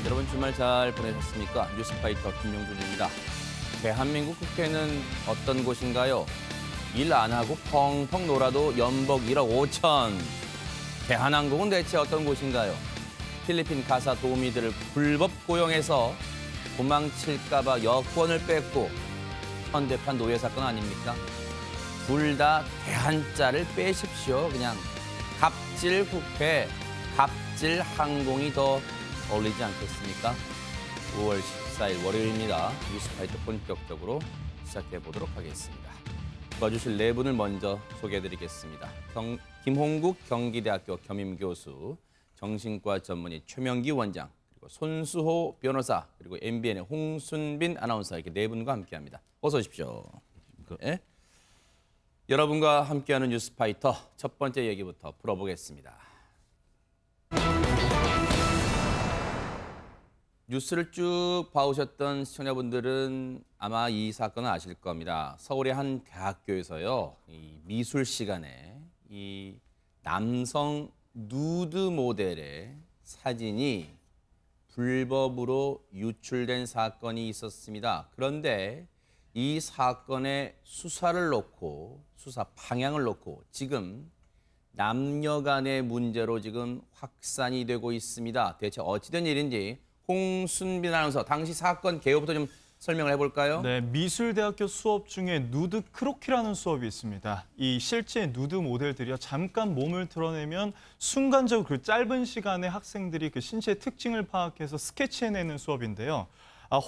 여러분 주말 잘 보내셨습니까? 뉴스파이터 김용준입니다. 대한민국 국회는 어떤 곳인가요? 일 안 하고 펑펑 놀아도 연봉 1억 5천. 대한항공은 대체 어떤 곳인가요? 필리핀 가사 도우미들을 불법 고용해서 도망칠까 봐 여권을 뺏고 현대판 노예 사건 아닙니까? 둘 다 대한자를 빼십시오. 그냥 갑질 국회, 갑질 항공이 더 어울리지 않겠습니까? 5월 14일 월요일입니다. 뉴스파이터 본격적으로 시작해 보도록 하겠습니다. 도와주실 네 분을 먼저 소개해드리겠습니다. 김홍국 경기대학교 겸임교수, 정신과 전문의 최명기 원장, 그리고 손수호 변호사, 그리고 MBN의 홍순빈 아나운서 이렇게 네 분과 함께합니다. 어서 오십시오. 네. 여러분과 함께하는 뉴스파이터 첫 번째 얘기부터 풀어보겠습니다. 뉴스를 쭉 봐오셨던 시청자분들은 아마 이 사건을 아실 겁니다. 서울의 한 대학교에서요, 이 미술 시간에 이 남성 누드 모델의 사진이 불법으로 유출된 사건이 있었습니다. 그런데 이 사건의 수사를 놓고, 수사 방향을 놓고 지금 남녀 간의 문제로 지금 확산이 되고 있습니다. 대체 어찌된 일인지 홍순빈 아나운서, 당시 사건 개요부터 좀 설명을 해볼까요? 네, 미술대학교 수업 중에 누드 크로키라는 수업이 있습니다. 이 실제 누드 모델들이요, 잠깐 몸을 드러내면 순간적으로 그 짧은 시간에 학생들이 그 신체의 특징을 파악해서 스케치해내는 수업인데요.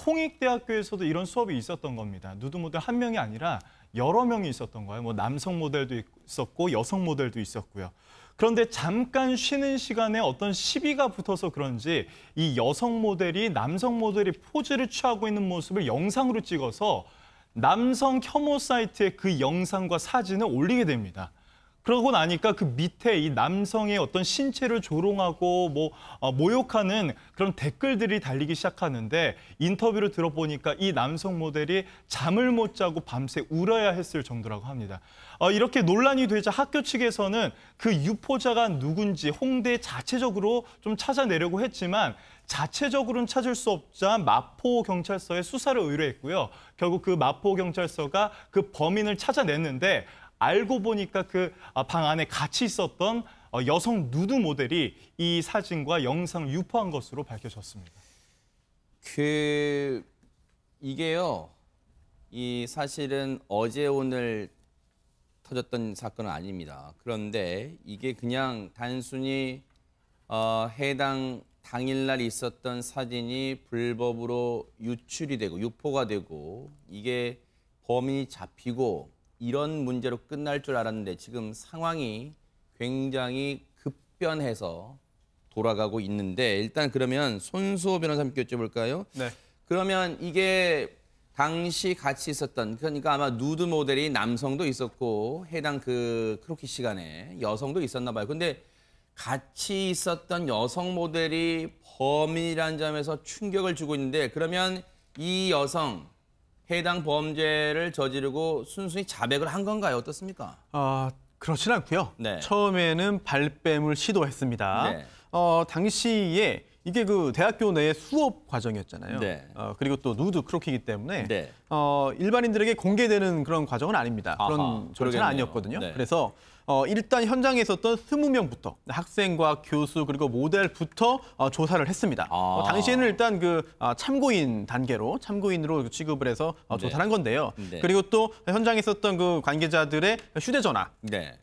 홍익대학교에서도 이런 수업이 있었던 겁니다. 누드 모델 한 명이 아니라 여러 명이 있었던 거예요. 뭐 남성 모델도 있었고 여성 모델도 있었고요. 그런데 잠깐 쉬는 시간에 어떤 시비가 붙어서 그런지 이 여성 모델이 남성 모델이 포즈를 취하고 있는 모습을 영상으로 찍어서 남성 혐오 사이트에 그 영상과 사진을 올리게 됩니다. 그러고 나니까 그 밑에 이 남성의 어떤 신체를 조롱하고 모욕하는 그런 댓글들이 달리기 시작하는데, 인터뷰를 들어보니까 이 남성 모델이 잠을 못 자고 밤새 울어야 했을 정도라고 합니다. 이렇게 논란이 되자 학교 측에서는 그 유포자가 누군지 홍대 자체적으로 좀 찾아내려고 했지만 자체적으로는 찾을 수 없자 마포경찰서에 수사를 의뢰했고요. 결국 그 마포경찰서가 그 범인을 찾아냈는데, 알고 보니까 그 방 안에 같이 있었던 여성 누드 모델이 이 사진과 영상을 유포한 것으로 밝혀졌습니다. 이게요, 이 사실은 어제 오늘 터졌던 사건은 아닙니다. 그런데 이게 그냥 단순히 해당 당일날 있었던 사진이 불법으로 유출이 되고 유포가 되고 이게 범인이 잡히고 이런 문제로 끝날 줄 알았는데 지금 상황이 굉장히 급변해서 돌아가고 있는데, 일단 그러면 손수호 변호사 함께 여쭤볼까요? 네. 그러면 이게 당시 같이 있었던, 그러니까 아마 누드 모델이 남성도 있었고 해당 그 크로키 시간에 여성도 있었나 봐요. 근데 같이 있었던 여성 모델이 범인이라는 점에서 충격을 주고 있는데, 그러면 이 여성 해당 범죄를 저지르고 순순히 자백을 한 건가요? 어떻습니까? 그렇진 않고요. 네. 처음에는 발뺌을 시도했습니다. 네. 당시에 이게 그 대학교 내의 수업 과정이었잖아요. 네. 그리고 또 누드 크로키이기 때문에 네. 일반인들에게 공개되는 그런 과정은 아닙니다. 그런 절차는 그러겠네요. 아니었거든요. 네. 그래서 일단 현장에 있었던 20명부터 학생과 교수 그리고 모델부터 조사를 했습니다. 당시에는 일단 참고인 단계로 참고인으로 취급을 해서 조사를 한 건데요. 네. 그리고 또 현장에 있었던 그 관계자들의 휴대전화를 네.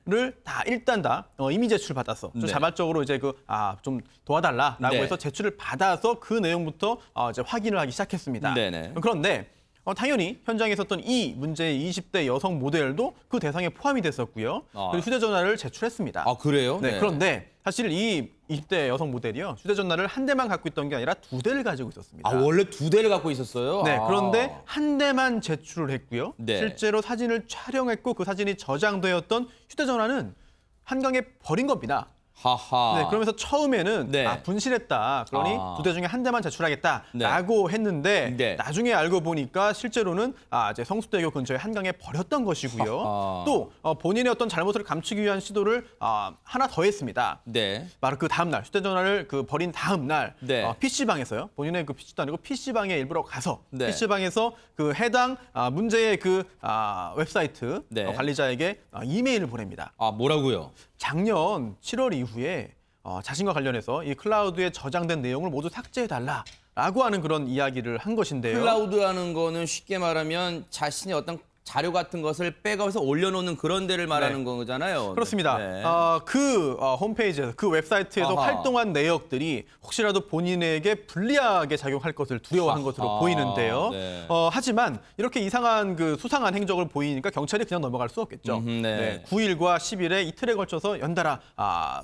일단 다 이미 제출받아서 좀 네. 자발적으로 이제 좀 도와달라라고 네. 해서 제출을 받아서 그 내용부터 이제 확인을 하기 시작했습니다. 네네. 그런데 당연히 현장에 있었던 이 문제의 20대 여성 모델도 그 대상에 포함이 됐었고요. 그리고 휴대전화를 제출했습니다. 그래요? 네, 네. 그런데 사실 이 20대 여성 모델이요, 휴대전화를 한 대만 갖고 있던 게 아니라 두 대를 가지고 있었습니다. 원래 두 대를 갖고 있었어요? 네, 그런데 한 대만 제출을 했고요. 네. 실제로 사진을 촬영했고 그 사진이 저장되었던 휴대전화는 한강에 버린 겁니다. 하하. 네, 그러면서 처음에는 네. 분실했다. 그러니 아. 2대 중에 한 대만 제출하겠다라고 했는데 네. 나중에 알고 보니까 실제로는 이제 성수대교 근처의 한강에 버렸던 것이고요. 하하. 또 본인의 어떤 잘못을 감추기 위한 시도를 하나 더 했습니다. 네. 바로 그 다음 날 휴대전화를 버린 다음 날 네. PC방에서요. 본인의 그 PC도 아니고 PC방에 일부러 가서 네. PC방에서 그 해당 문제의 그 웹사이트 네. 관리자에게 이메일을 보냅니다. 뭐라고요? 작년 7월 이후에 자신과 관련해서 이 클라우드에 저장된 내용을 모두 삭제해달라라고 하는 그런 이야기를 한 것인데요. 클라우드라는 거는 쉽게 말하면 자신의 어떤 자료 같은 것을 백업해서 올려놓는 그런 데를 말하는 거잖아요. 그렇습니다. 네. 그 홈페이지에서 그 웹사이트에서 아하. 활동한 내역들이 혹시라도 본인에게 불리하게 작용할 것을 두려워한 것으로 보이는데요. 네. 하지만 이렇게 이상한 그 수상한 행적을 보이니까 경찰이 그냥 넘어갈 수 없겠죠. 네. 9일과 10일에 이틀에 걸쳐서 연달아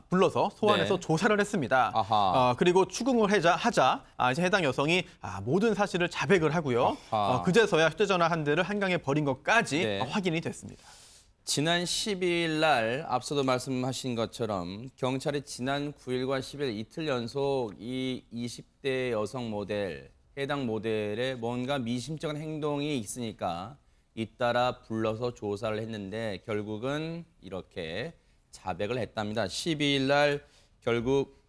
불러서 소환해서 네. 조사를 했습니다. 아하. 그리고 추궁을 하자 이제 해당 여성이 모든 사실을 자백을 하고요. 아하. 그제서야 휴대전화 한 대를 한강에 버린 것까지 네. 확인이 됐습니다. 지난 12일 날 앞서도 말씀하신 것처럼 경찰이 지난 9일과 10일 이틀 연속 이 20대 여성 모델, 해당 모델의 뭔가 미심쩍은 행동이 있으니까 잇따라 불러서 조사를 했는데 결국은 이렇게 자백을 했답니다. 12일 날 결국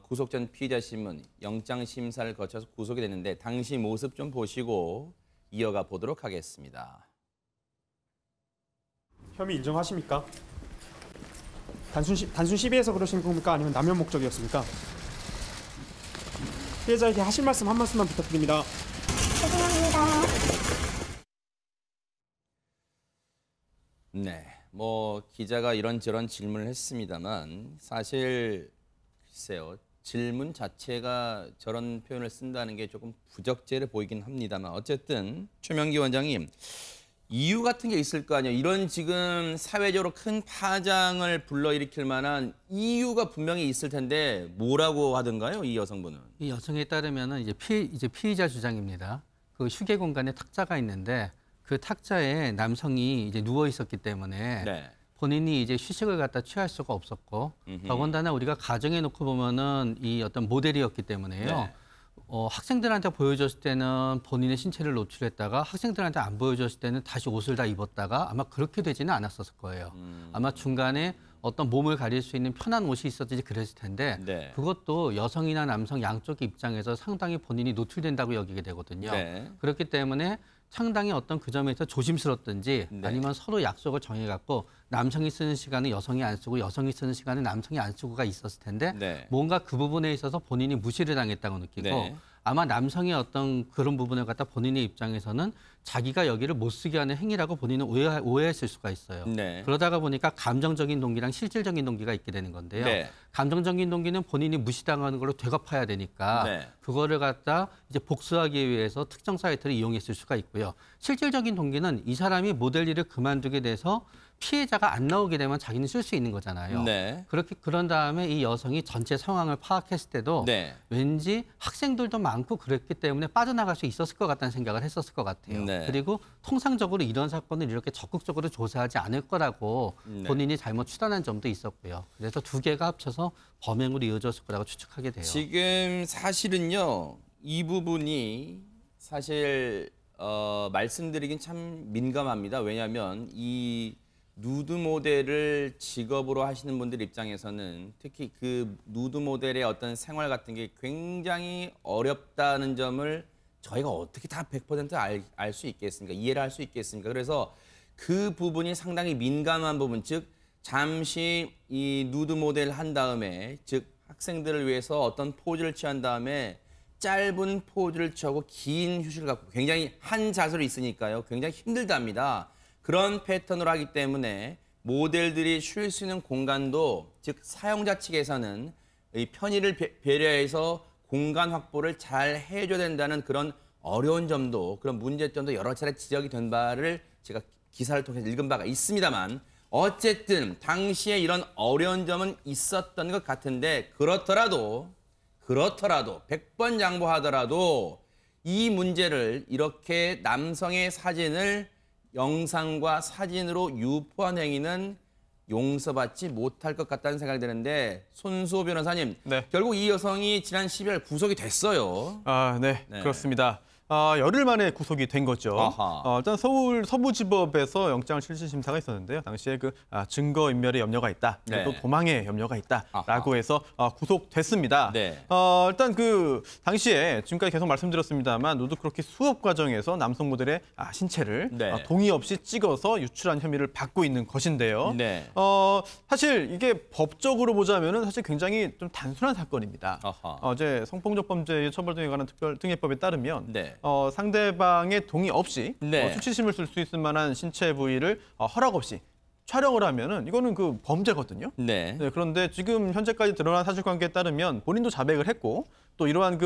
구속전 피의자 신문 영장 심사를 거쳐서 구속이 됐는데 당시 모습 좀 보시고 이어가 보도록 하겠습니다. 혐의 인정하십니까? 단순 시비해서 그러신 겁니까? 아니면 남용 목적이었습니까? 피해자에게 하실 말씀 한 말씀만 부탁드립니다. 네, 기자가 이런저런 질문을 했습니다만 사실 글쎄요, 질문 자체가 저런 표현을 쓴다는 게 조금 부적절해 보이긴 합니다만 어쨌든 최명기 원장님 이유 같은 게 있을 거 아니에요. 이런 지금 사회적으로 큰 파장을 불러일으킬 만한 이유가 분명히 있을 텐데 뭐라고 하던가요, 이 여성분은? 이 여성에 따르면은 이제 피의자 주장입니다. 그 휴게 공간에 탁자가 있는데 그 탁자에 남성이 이제 누워 있었기 때문에 네. 본인이 이제 휴식을 갖다 취할 수가 없었고 더군다나 우리가 가정해 놓고 보면은 이 어떤 모델이었기 때문에요. 네. 학생들한테 보여줬을 때는 본인의 신체를 노출했다가 학생들한테 안 보여줬을 때는 다시 옷을 다 입었다가 아마 그렇게 되지는 않았었을 거예요. 아마 중간에 어떤 몸을 가릴 수 있는 편한 옷이 있었든지 그랬을 텐데 네. 그것도 여성이나 남성 양쪽 입장에서 상당히 본인이 노출된다고 여기게 되거든요. 네. 그렇기 때문에 상당히 어떤 그 점에서 조심스럽든지 네. 아니면 서로 약속을 정해갖고 남성이 쓰는 시간은 여성이 안 쓰고 여성이 쓰는 시간은 남성이 안 쓰고가 있었을 텐데 네. 뭔가 그 부분에 있어서 본인이 무시를 당했다고 느끼고 네. 아마 남성의 어떤 그런 부분을 갖다 본인의 입장에서는 자기가 여기를 못 쓰게 하는 행위라고 본인은 오해했을 수가 있어요. 네. 그러다가 보니까 감정적인 동기랑 실질적인 동기가 있게 되는 건데요. 네. 감정적인 동기는 본인이 무시당하는 걸로 되갚아야 되니까 네. 그거를 갖다 이제 복수하기 위해서 특정 사이트를 이용했을 수가 있고요. 실질적인 동기는 이 사람이 모델 일을 그만두게 돼서 피해자가 안 나오게 되면 자기는 쓸 수 있는 거잖아요. 네. 그런 다음에 이 여성이 전체 상황을 파악했을 때도 네. 왠지 학생들도 많고 그랬기 때문에 빠져나갈 수 있었을 것 같다는 생각을 했었을 것 같아요. 네. 그리고 통상적으로 이런 사건을 이렇게 적극적으로 조사하지 않을 거라고 네. 본인이 잘못 추단한 점도 있었고요. 그래서 두 개가 합쳐서 범행으로 이어졌을 거라고 추측하게 돼요. 지금 사실은요, 이 부분이 사실 말씀드리긴 참 민감합니다. 왜냐하면 이 누드 모델을 직업으로 하시는 분들 입장에서는 특히 그 누드 모델의 어떤 생활 같은 게 굉장히 어렵다는 점을 저희가 어떻게 다 100% 알 수 있겠습니까? 이해를 할 수 있겠습니까? 그래서 그 부분이 상당히 민감한 부분, 즉 잠시 이 누드 모델 한 다음에 즉 학생들을 위해서 어떤 포즈를 취한 다음에 짧은 포즈를 취하고 긴 휴식을 갖고 굉장히 한 자세로 있으니까요. 굉장히 힘들답니다. 그런 패턴으로 하기 때문에 모델들이 쉴 수 있는 공간도 즉 사용자 측에서는 이 편의를 배려해서 공간 확보를 잘 해줘야 된다는 그런 어려운 점도 그런 문제점도 여러 차례 지적이 된 바를 제가 기사를 통해서 읽은 바가 있습니다만 어쨌든 당시에 이런 어려운 점은 있었던 것 같은데 그렇더라도 100번 양보하더라도 이 문제를 이렇게 남성의 사진을 영상과 사진으로 유포한 행위는 용서받지 못할 것 같다는 생각이 드는데 손수호 변호사님, 네. 결국 이 여성이 지난 12월 구속이 됐어요. 네, 네. 그렇습니다. 열흘 만에 구속이 된 거죠. 아하. 일단 서울 서부지법에서 영장 실질 심사가 있었는데요. 당시에 증거 인멸의 염려가 있다, 네. 또 도망의 염려가 있다라고 아하. 해서 구속됐습니다. 네. 일단 당시에 지금까지 계속 말씀드렸습니다만 누드크로키 수업 과정에서 남성 모델의 신체를 네. 동의 없이 찍어서 유출한 혐의를 받고 있는 것인데요. 네. 사실 이게 법적으로 보자면은 사실 굉장히 좀 단순한 사건입니다. 아하. 어제 성폭력 범죄의 처벌 등에 관한 특별특례법에 따르면 네. 상대방의 동의 없이 네. 수치심을 쓸 수 있을 만한 신체 부위를 허락 없이 촬영을 하면은 이거는 범죄거든요. 네. 네, 그런데 지금 현재까지 드러난 사실관계에 따르면 본인도 자백을 했고 또 이러한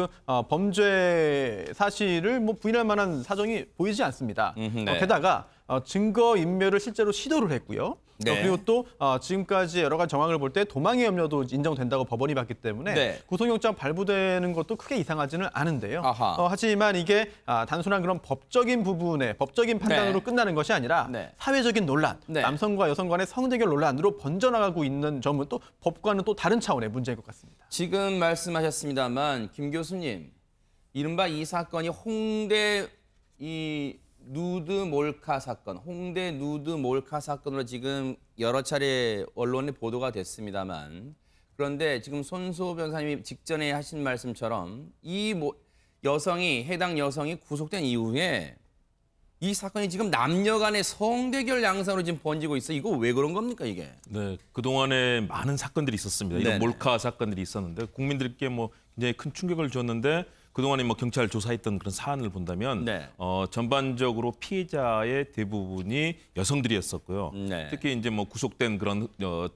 범죄 사실을 부인할 만한 사정이 보이지 않습니다. 네. 게다가 증거 인멸을 실제로 시도를 했고요. 네. 그리고 또 지금까지 여러 가지 정황을 볼 때 도망의 염려도 인정된다고 법원이 봤기 때문에 네. 구속영장 발부되는 것도 크게 이상하지는 않은데요. 아하. 하지만 이게 단순한 그런 법적인 부분에 법적인 판단으로 네. 끝나는 것이 아니라 네. 사회적인 논란, 네. 남성과 여성 간의 성대결 논란으로 번져나가고 있는 점은 또 법과는 또 다른 차원의 문제인 것 같습니다. 지금 말씀하셨습니다만 김 교수님, 이른바 이 사건이 홍대 누드 몰카 사건, 홍대 누드 몰카 사건으로 지금 여러 차례 언론에 보도가 됐습니다만, 그런데 지금 손수호 변호사님이 직전에 하신 말씀처럼 해당 여성이 구속된 이후에 이 사건이 지금 남녀 간의 성대결 양상으로 지금 번지고 있어요. 이거 왜 그런 겁니까, 이게? 네, 그동안에 많은 사건들이 있었습니다. 이런 네네. 몰카 사건들이 있었는데 국민들께 굉장히 큰 충격을 줬는데 그동안에 경찰 조사했던 그런 사안을 본다면 네. 전반적으로 피해자의 대부분이 여성들이었었고요. 네. 특히 이제 구속된 그런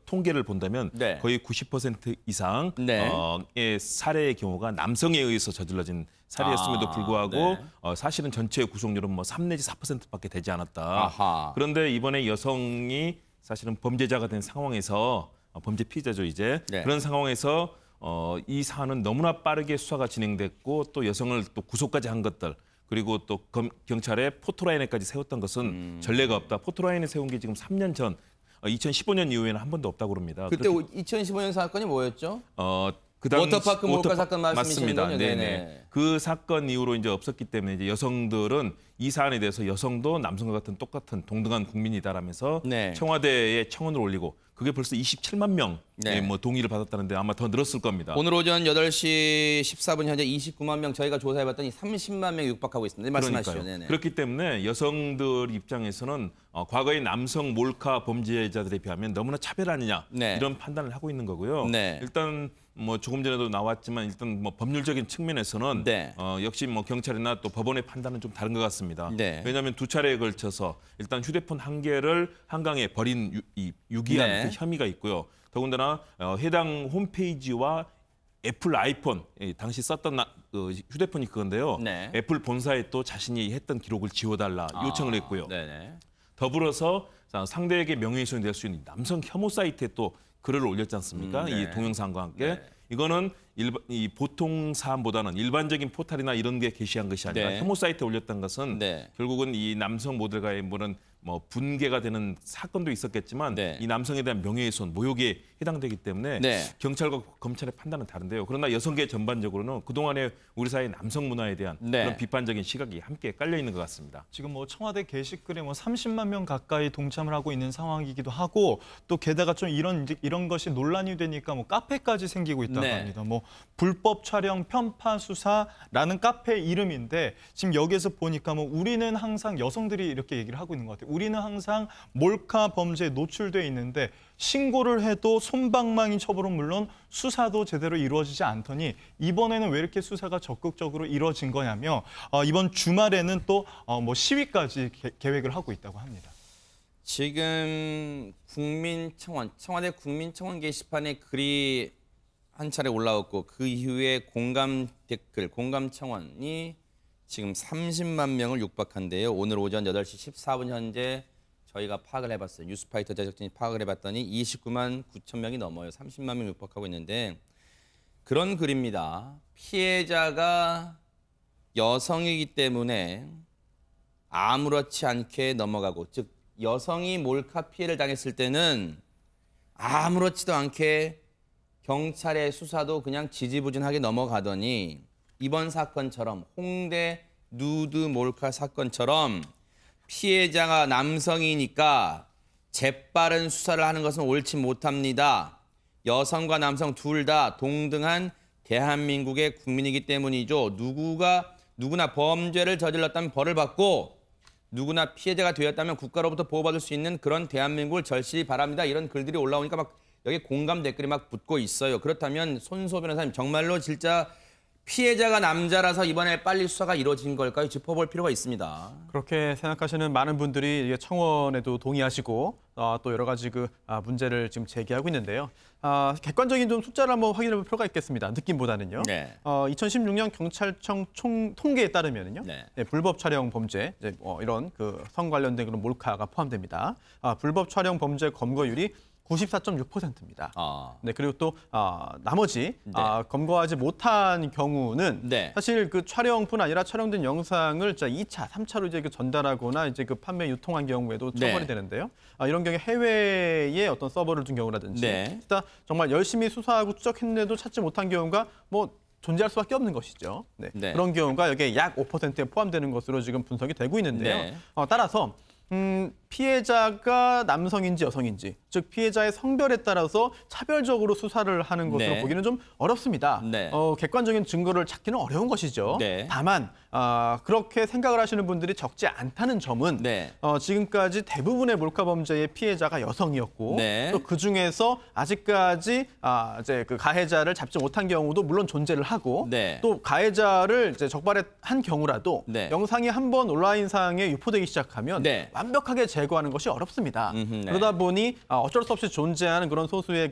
통계를 본다면 네. 거의 90% 이상의 네. 살해의 경우가 남성에 의해서 저질러진 살해였음에도 불구하고 네. 사실은 전체 구속률은 3 내지 4%밖에 되지 않았다. 아하. 그런데 이번에 여성이 사실은 범죄자가 된 상황에서 범죄 피해자죠 이제 네. 그런 상황에서 이 사안은 너무나 빠르게 수사가 진행됐고 또 여성을 또 구속까지 한 것들 그리고 또 경찰에 포토라인에까지 세웠던 것은 전례가 없다. 포토라인에 세운 게 지금 3년 전 2015년 이후에는 한 번도 없다고 그럽니다. 그때 2015년 사건이 뭐였죠? 그 당시 워터파크 몰카 사건 말씀이시는 맞습니다. 거죠? 네네. 네네. 그 사건 이후로 이제 없었기 때문에 이제 여성들은 이 사안에 대해서 여성도 남성과 같은 똑같은 동등한 국민이다라면서 네. 청와대에 청원을 올리고 그게 벌써 27만 명의 네. 동의를 받았다는데 아마 더 늘었을 겁니다. 오늘 오전 8시 14분 현재 29만 명 저희가 조사해봤더니 30만 명 육박하고 있습니다. 말씀하시죠. 그러니까요. 네네. 그렇기 때문에 여성들 입장에서는 과거의 남성 몰카 범죄자들에 비하면 너무나 차별 아니냐 네. 이런 판단을 하고 있는 거고요. 네. 일단 조금 전에도 나왔지만 일단 법률적인 측면에서는 네. 역시 경찰이나 또 법원의 판단은 좀 다른 것 같습니다. 네. 왜냐하면 두 차례에 걸쳐서 일단 휴대폰 한 개를 한강에 버린 유기한 네. 그 혐의가 있고요. 더군다나 해당 홈페이지와 애플 아이폰 당시 썼던 휴대폰이 그건데요. 네. 애플 본사에 또 자신이 했던 기록을 지워달라 요청을 했고요. 네네. 더불어서 상대에게 명예훼손이 될 수 있는 남성 혐오 사이트에 또 글을 올렸지 않습니까? 네. 이 동영상과 함께. 네. 이거는 이 보통 사안보다는 일반적인 포털이나 이런 게 게시한 것이 아니라 네. 혐오 사이트에 올렸던 것은 네. 결국은 이 남성 모델과의 분개가 되는 사건도 있었겠지만 네. 이 남성에 대한 명예훼손, 모욕에 해당되기 때문에 네. 경찰과 검찰의 판단은 다른데요. 그러나 여성계 전반적으로는 그동안의 우리 사회 남성 문화에 대한 네. 그런 비판적인 시각이 함께 깔려 있는 것 같습니다. 지금 청와대 게시글에 30만 명 가까이 동참을 하고 있는 상황이기도 하고 또 게다가 좀 이런 것이 논란이 되니까 카페까지 생기고 있다고 네. 합니다. 불법 촬영 편파 수사라는 카페 이름인데 지금 여기에서 보니까 우리는 항상 여성들이 이렇게 얘기를 하고 있는 것 같아요. 우리는 항상 몰카 범죄에 노출돼 있는데 신고를 해도 솜방망이 처벌은 물론 수사도 제대로 이루어지지 않더니 이번에는 왜 이렇게 수사가 적극적으로 이루어진 거냐며 이번 주말에는 또 시위까지 계획을 하고 있다고 합니다. 지금 청와대 국민청원 게시판에 글이 한 차례 올라왔고 그 이후에 공감 댓글, 공감 청원이 지금 30만 명을 육박한데요. 오늘 오전 8시 14분 현재 저희가 파악을 해봤어요. 뉴스파이터 제작진이 파악을 해봤더니 29만 9천 명이 넘어요. 30만 명 육박하고 있는데 그런 글입니다. 피해자가 여성이기 때문에 아무렇지 않게 넘어가고 즉 여성이 몰카 피해를 당했을 때는 아무렇지도 않게 경찰의 수사도 그냥 지지부진하게 넘어가더니 이번 사건처럼 홍대 누드 몰카 사건처럼 피해자가 남성이니까 재빠른 수사를 하는 것은 옳지 못합니다. 여성과 남성 둘 다 동등한 대한민국의 국민이기 때문이죠. 누구나 범죄를 저질렀다면 벌을 받고 누구나 피해자가 되었다면 국가로부터 보호받을 수 있는 그런 대한민국을 절실히 바랍니다. 이런 글들이 올라오니까 막 여기 공감 댓글이 막 붙고 있어요. 그렇다면 손소 변호사님 정말로 진짜 피해자가 남자라서 이번에 빨리 수사가 이루어진 걸까요? 짚어볼 필요가 있습니다. 그렇게 생각하시는 많은 분들이 이게 청원에도 동의하시고 또 여러 가지 문제를 지금 제기하고 있는데요. 객관적인 좀 숫자를 한번 확인해 볼 필요가 있겠습니다. 느낌보다는요. 네. 2016년 경찰청 통계에 따르면요. 네. 불법 촬영 범죄 이런 성 관련된 그런 몰카가 포함됩니다. 불법 촬영 범죄 검거율이 94.6%입니다. 네, 그리고 또 나머지 네. 검거하지 못한 경우는 네. 사실 그 촬영뿐 아니라 촬영된 영상을 2차, 3차로 이제 전달하거나 이제 판매 유통한 경우에도 처벌이 네. 되는데요. 이런 경우에 해외에 어떤 서버를 둔 경우라든지 네. 일단 정말 열심히 수사하고 추적했는데도 찾지 못한 경우가 존재할 수밖에 없는 것이죠. 네. 네. 그런 경우가 여기에 약 5%에 포함되는 것으로 지금 분석이 되고 있는데요. 네. 따라서 피해자가 남성인지 여성인지, 즉 피해자의 성별에 따라서 차별적으로 수사를 하는 것으로 네. 보기는 좀 어렵습니다. 네. 객관적인 증거를 찾기는 어려운 것이죠. 네. 다만 그렇게 생각을 하시는 분들이 적지 않다는 점은 네. 지금까지 대부분의 몰카 범죄의 피해자가 여성이었고 네. 또 그 중에서 아직까지 이제 그 가해자를 잡지 못한 경우도 물론 존재를 하고 네. 또 가해자를 이제 적발한 경우라도 네. 영상이 한번 온라인상에 유포되기 시작하면 네. 완벽하게 제거하는 것이 어렵습니다. 네. 그러다 보니 어쩔 수 없이 존재하는 그런 소수의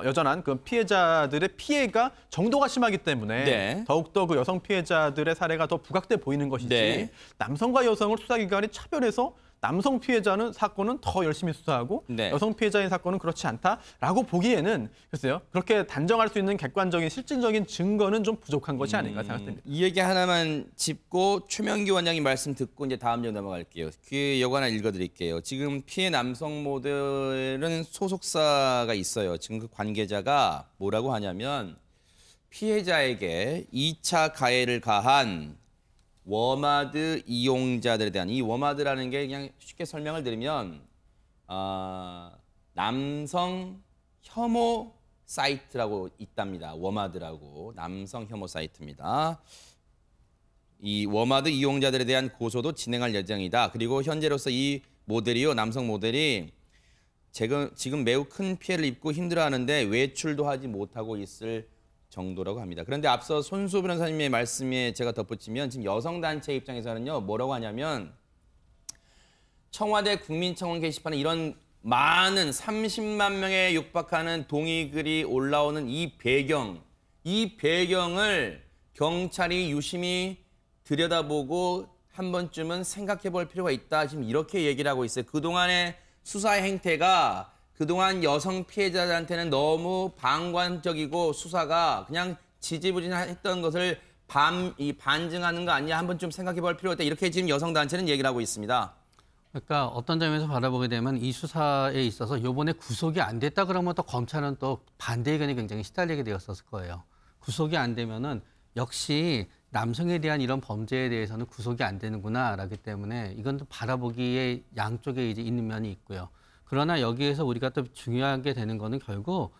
여전한 그 피해자들의 피해가 정도가 심하기 때문에 네. 더욱더 그 여성 피해자들의 사례가 더 부각돼 보이는 것이지 네. 남성과 여성을 수사기관이 차별해서 남성 피해자는 사건은 더 열심히 수사하고 네. 여성 피해자인 사건은 그렇지 않다라고 보기에는 글쎄요. 그렇게 단정할 수 있는 객관적인 실질적인 증거는 좀 부족한 것이 아닌가 생각됩니다. 이 얘기 하나만 짚고 최명기 원장님 말씀 듣고 이제 다음 점 넘어갈게요. 그 요거 하나 읽어드릴게요. 지금 피해 남성 모델은 소속사가 있어요. 지금 그 관계자가 뭐라고 하냐면 피해자에게 2차 가해를 가한 워마드 이용자들에 대한 이 워마드라는 게 그냥 쉽게 설명을 드리면 남성 혐오 사이트라고 있답니다. 워마드라고 남성 혐오 사이트입니다. 이 워마드 이용자들에 대한 고소도 진행할 예정이다. 그리고 현재로서 이 모델이요, 남성 모델이 지금 매우 큰 피해를 입고 힘들어하는데 외출도 하지 못하고 있을 정도라고 합니다. 그런데 앞서 손수 변호사님의 말씀에 제가 덧붙이면 지금 여성단체 입장에서는요, 뭐라고 하냐면 청와대 국민청원 게시판에 이런 많은 30만 명에 육박하는 동의글이 올라오는 이 배경을 경찰이 유심히 들여다보고 한 번쯤은 생각해 볼 필요가 있다. 지금 이렇게 얘기를 하고 있어요. 그동안의 수사 행태가 그동안 여성 피해자들한테는 너무 방관적이고 수사가 그냥 지지부진했던 것을 반증하는 거 아니냐 한 번쯤 생각해 볼 필요가 있다. 이렇게 지금 여성단체는 얘기를 하고 있습니다. 그러니까 어떤 점에서 바라보게 되면 이 수사에 있어서 이번에 구속이 안 됐다 그러면 또 검찰은 또 반대 의견이 굉장히 시달리게 되었을 거예요. 구속이 안 되면은 역시 남성에 대한 이런 범죄에 대해서는 구속이 안 되는구나라기 때문에 이건 또 바라보기에 양쪽에 이제 있는 면이 있고요. 그러나 여기에서 우리가 또 중요하게 되는 거는 결국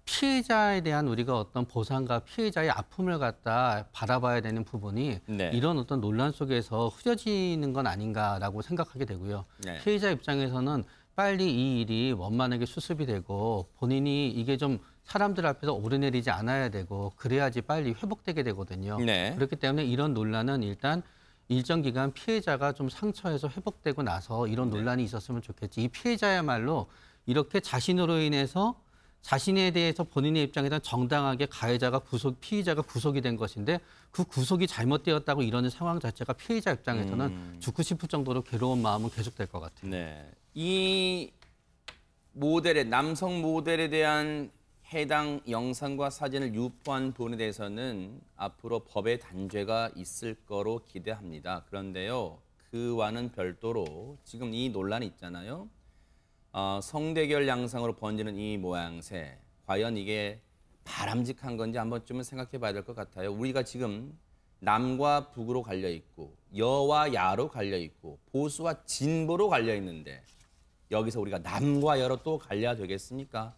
피해자에 대한 우리가 어떤 보상과 피해자의 아픔을 갖다 바라봐야 되는 부분이 네. 이런 어떤 논란 속에서 흐려지는 건 아닌가라고 생각하게 되고요. 네. 피해자 입장에서는 빨리 이 일이 원만하게 수습이 되고 본인이 이게 좀 사람들 앞에서 오르내리지 않아야 되고 그래야지 빨리 회복되게 되거든요. 네. 그렇기 때문에 이런 논란은 일단 일정 기간 피해자가 좀 상처에서 회복되고 나서 이런 논란이 있었으면 좋겠지. 이 피해자야말로 이렇게 자신으로 인해서 자신에 대해서 본인의 입장에서 정당하게 가해자가 피의자가 구속이 된 것인데 그 구속이 잘못되었다고 이러는 상황 자체가 피해자 입장에서는 죽고 싶을 정도로 괴로운 마음은 계속될 것 같아요. 네. 이 남성 모델에 대한 해당 영상과 사진을 유포한 분에 대해서는 앞으로 법의 단죄가 있을 거로 기대합니다. 그런데요, 그와는 별도로 지금 이 논란이 있잖아요. 성대결 양상으로 번지는 이 모양새, 과연 이게 바람직한 건지 한 번쯤은 생각해 봐야 될 것 같아요. 우리가 지금 남과 북으로 갈려 있고 여와 야로 갈려 있고 보수와 진보로 갈려 있는데 여기서 우리가 남과 여로 또 갈려야 되겠습니까?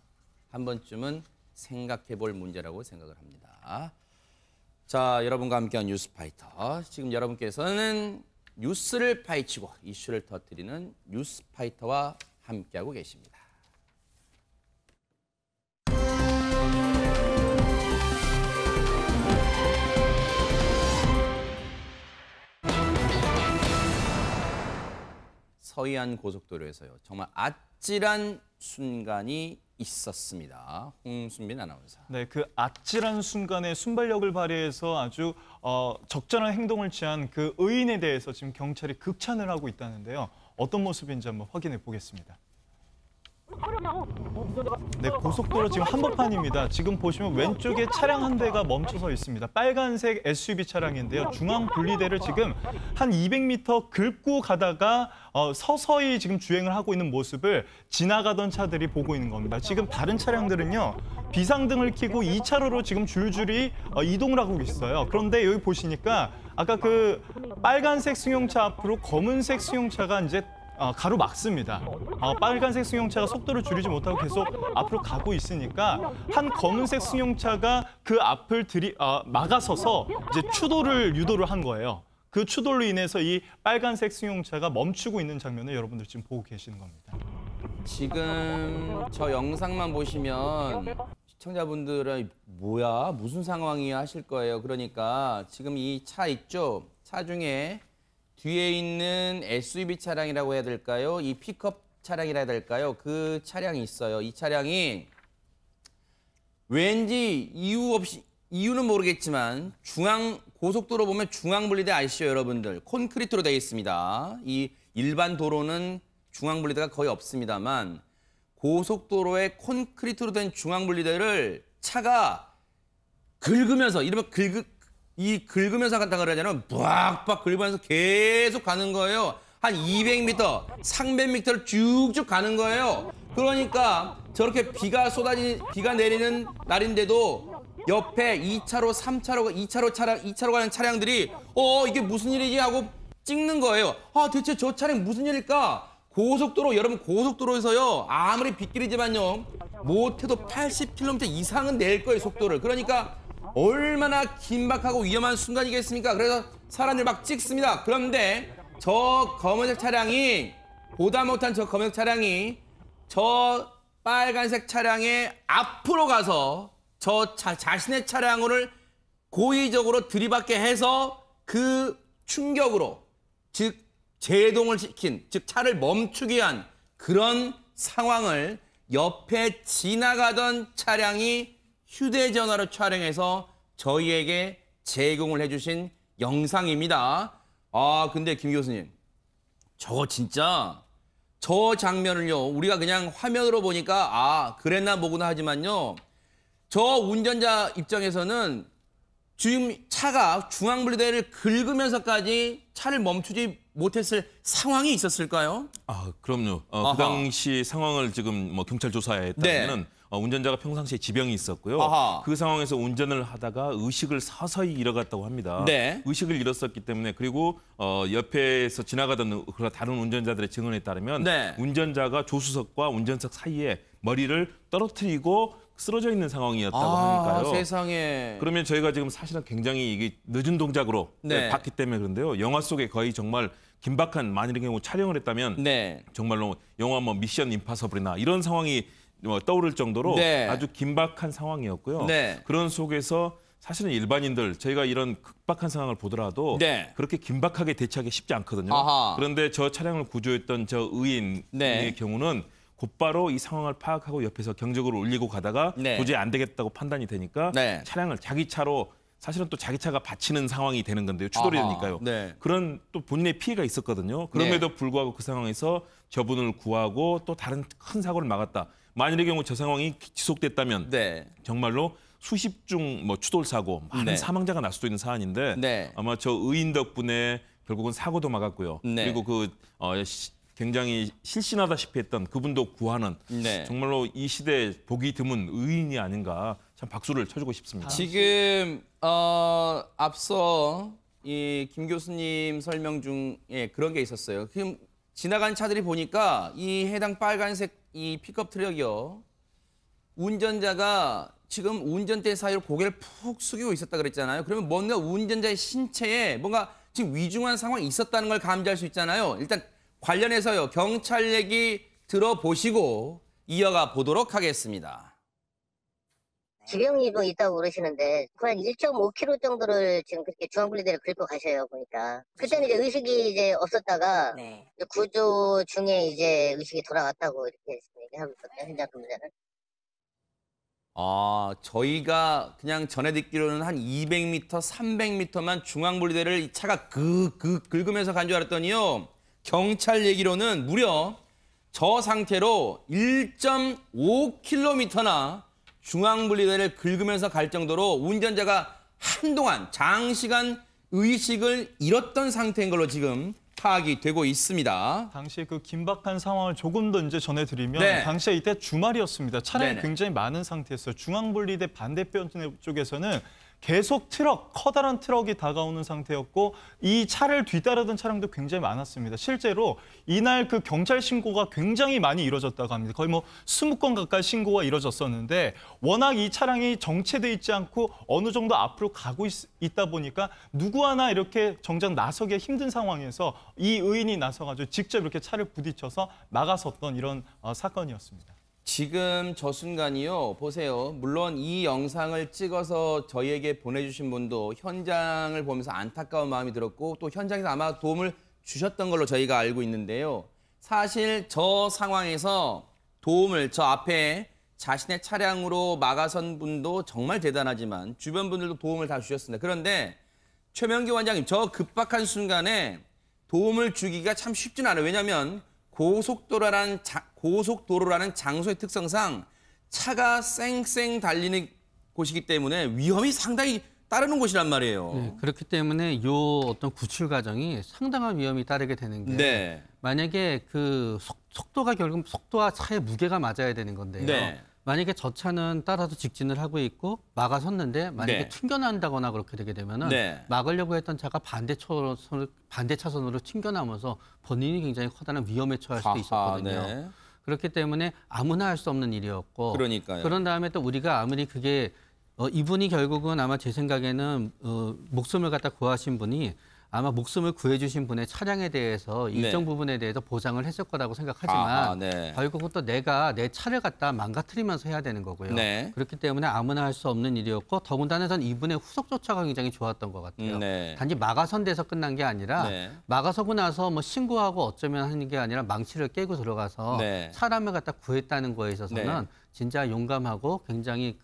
한 번쯤은 생각해 볼 문제라고 생각을 합니다. 자, 여러분과 함께한 뉴스파이터. 지금 여러분께서는 뉴스를 파헤치고 이슈를 터뜨리는 뉴스파이터와 함께하고 계십니다. 서해안 고속도로에서요. 정말 아찔한 순간이 있었습니다. 홍순빈 아나운서. 네, 그 아찔한 순간에 순발력을 발휘해서 아주 적절한 행동을 취한 그 의인에 대해서 지금 경찰이 극찬을 하고 있다는데요. 어떤 모습인지 한번 확인해 보겠습니다. 네, 고속도로 지금 한복판입니다. 지금 보시면 왼쪽에 차량 한 대가 멈춰서 있습니다. 빨간색 SUV 차량인데요. 중앙 분리대를 지금 한 200m 긁고 가다가 서서히 지금 주행을 하고 있는 모습을 지나가던 차들이 보고 있는 겁니다. 지금 다른 차량들은요. 비상등을 켜고 2차로로 지금 줄줄이 이동을 하고 있어요. 그런데 여기 보시니까 아까 그 빨간색 승용차 앞으로 검은색 승용차가 이제 가로막습니다. 빨간색 승용차가 속도를 줄이지 못하고 계속 앞으로 가고 있으니까 한 검은색 승용차가 그 앞을 막아서서 이제 추돌을 유도를 한 거예요. 그 추돌로 인해서 이 빨간색 승용차가 멈추고 있는 장면을 여러분들 지금 보고 계시는 겁니다. 지금 저 영상만 보시면 시청자분들은 뭐야? 무슨 상황이야? 하실 거예요. 그러니까 지금 이 차 있죠? 차 중에 뒤에 있는 SUV 차량이라고 해야 될까요? 이 픽업 차량이라 해야 될까요? 그 차량이 있어요. 이 차량이 왠지 이유 없이, 이유는 모르겠지만 고속도로 보면 중앙분리대 아시죠, 여러분들? 콘크리트로 되어 있습니다. 이 일반 도로는 중앙분리대가 거의 없습니다만 고속도로에 콘크리트로 된 중앙분리대를 차가 긁으면서, 이러면 긁으면서 간다 그래야 되나? 빡빡 긁으면서 계속 가는 거예요. 한 200m, 300m를 쭉쭉 가는 거예요. 그러니까 저렇게 비가 내리는 날인데도 옆에 2차로, 3차로, 2차로 가는 차량들이 이게 무슨 일이지 하고 찍는 거예요. 대체 저 차량 무슨 일일까? 고속도로, 여러분 고속도로에서요. 아무리 빗길이지만요. 못해도 80km 이상은 낼 거예요, 속도를. 그러니까 얼마나 긴박하고 위험한 순간이겠습니까? 그래서 사람들 막 찍습니다. 그런데 저 검은색 차량이, 보다 못한 저 검은색 차량이 저 빨간색 차량의 앞으로 가서 저 자신의 차량을 고의적으로 들이받게 해서 그 충격으로, 즉 제동을 시킨, 즉 차를 멈추게 한 그런 상황을 옆에 지나가던 차량이 휴대전화로 촬영해서 저희에게 제공을 해주신 영상입니다. 근데 김 교수님, 저거 진짜 저 장면을요, 우리가 그냥 화면으로 보니까 그랬나 보구나 하지만요, 저 운전자 입장에서는 지금 차가 중앙분리대를 긁으면서까지 차를 멈추지 못했을 상황이 있었을까요? 그럼요. 그 당시 상황을 지금 경찰 조사에 따르면 운전자가 평상시에 지병이 있었고요. 그 상황에서 운전을 하다가 의식을 서서히 잃어갔다고 합니다. 네. 의식을 잃었었기 때문에, 그리고 옆에서 지나가던 다른 운전자들의 증언에 따르면 운전자가 조수석과 운전석 사이에 머리를 떨어뜨리고 쓰러져 있는 상황이었다고 하니까요. 세상에. 그러면 저희가 지금 사실은 굉장히 이게 늦은 동작으로 봤기 때문에 그런데요. 영화 속에 거의 정말 긴박한, 만일의 경우 촬영을 했다면 정말로 영화 미션 임파서블이나 이런 상황이 떠오를 정도로 아주 긴박한 상황이었고요. 그런 속에서 사실은 일반인들, 저희가 이런 급박한 상황을 보더라도 그렇게 긴박하게 대처하기 쉽지 않거든요. 그런데 저 차량을 구조했던 저 의인의 경우는 곧바로 이 상황을 파악하고 옆에서 경적으로 울리고 가다가 도저히 안 되겠다고 판단이 되니까 차량을 자기 차로, 사실은 또 자기 차가 받치는 상황이 되는 건데요. 추돌이 되니까요. 그런 또 본인의 피해가 있었거든요. 그럼에도 불구하고 그 상황에서 저분을 구하고 또 다른 큰 사고를 막았다. 만일의 경우 저 상황이 지속됐다면 정말로 수십 중 추돌 사고, 많은 사망자가 날 수도 있는 사안인데 아마 저 의인 덕분에 결국은 사고도 막았고요. 그리고 그 굉장히 실신하다시피 했던 그분도 구하는 네. 정말로 이 시대에 보기 드문 의인이 아닌가 참 박수를 쳐주고 싶습니다. 지금 앞서 이 김 교수님 설명 중에 그런 게 있었어요. 지금 지나간 차들이 보니까 이 해당 빨간색 이 픽업 트럭이요. 운전자가 지금 운전대 사이로 고개를 푹 숙이고 있었다 그랬잖아요. 그러면 뭔가 운전자의 신체에 뭔가 지금 위중한 상황이 있었다는 걸 감지할 수 있잖아요. 일단 관련해서요. 경찰 얘기 들어보시고 이어가 보도록 하겠습니다. 지병이 뭐 있다고 그러시는데 거의 한 1.5km 정도를 지금 그렇게 중앙분리대를 긁고 가셔요 보니까. 그때는 이제 의식이 이제 없었다가 이제 구조 중에 이제 의식이 돌아왔다고 이렇게 얘기하고 있거든요. 현장 근무자는. 저희가 그냥 전에 듣기로는 한 200m, 300m만 중앙분리대를 이 차가 긁으면서 간 줄 알았더니요. 경찰 얘기로는 무려 저 상태로 1.5km나 중앙분리대를 긁으면서 갈 정도로 운전자가 한동안 장시간 의식을 잃었던 상태인 걸로 지금 파악이 되고 있습니다. 당시 그 긴박한 상황을 조금 더 이제 전해드리면 네. 당시에 이때 주말이었습니다. 차량이 네네. 굉장히 많은 상태였어요. 중앙분리대 반대편 쪽에서는 계속 커다란 트럭이 다가오는 상태였고 이 차를 뒤따르던 차량도 굉장히 많았습니다. 실제로 이날 그 경찰 신고가 굉장히 많이 이루어졌다고 합니다. 거의 뭐 20건 가까이 신고가 이루어졌었는데 워낙 이 차량이 정체돼 있지 않고 어느 정도 앞으로 가고 있다 보니까 누구 하나 이렇게 정작 나서기 힘든 상황에서 이 의인이 나서가지고 직접 이렇게 차를 부딪혀서 막아섰던 이런 사건이었습니다. 지금 저 순간이요. 보세요. 물론 이 영상을 찍어서 저희에게 보내주신 분도 현장을 보면서 안타까운 마음이 들었고 또 현장에서 아마 도움을 주셨던 걸로 저희가 알고 있는데요. 사실 저 상황에서 도움을 저 앞에 자신의 차량으로 막아선 분도 정말 대단하지만 주변 분들도 도움을 다 주셨습니다. 그런데 최명기 원장님, 저 급박한 순간에 도움을 주기가 참 쉽지는 않아요. 왜냐하면 고속도로라는 장소의 특성상 차가 쌩쌩 달리는 곳이기 때문에 위험이 상당히 따르는 곳이란 말이에요. 네, 그렇기 때문에 이 어떤 구출 과정이 상당한 위험이 따르게 되는 게 네. 만약에 그 속도가 결국 속도와 차의 무게가 맞아야 되는 건데요. 네. 만약에 저 차는 따라서 직진을 하고 있고 막아섰는데 만약에 네. 튕겨난다거나 그렇게 되게 되면은 네. 막으려고 했던 차가 반대 차선으로 튕겨나면서 본인이 굉장히 커다란 위험에 처할 수도 있었거든요. 네. 그렇기 때문에 아무나 할 수 없는 일이었고 그러니까요. 그런 다음에 또 우리가 아무리 그게 이분이 결국은 아마 제 생각에는 목숨을 갖다 구하신 분이 아마 목숨을 구해주신 분의 차량에 대해서 일정 부분에 대해서 보상을 했을 거라고 생각하지만 네. 결국은 또 내가 내 차를 갖다 망가뜨리면서 해야 되는 거고요. 네. 그렇기 때문에 아무나 할 수 없는 일이었고 더군다나 전 이분의 후속조차가 굉장히 좋았던 것 같아요. 네. 단지 막아선 데서 끝난 게 아니라 네. 막아서고 나서 뭐 신고하고 어쩌면 하는 게 아니라 망치를 깨고 들어가서 네. 사람을 갖다 구했다는 거에 있어서는 네. 진짜 용감하고 굉장히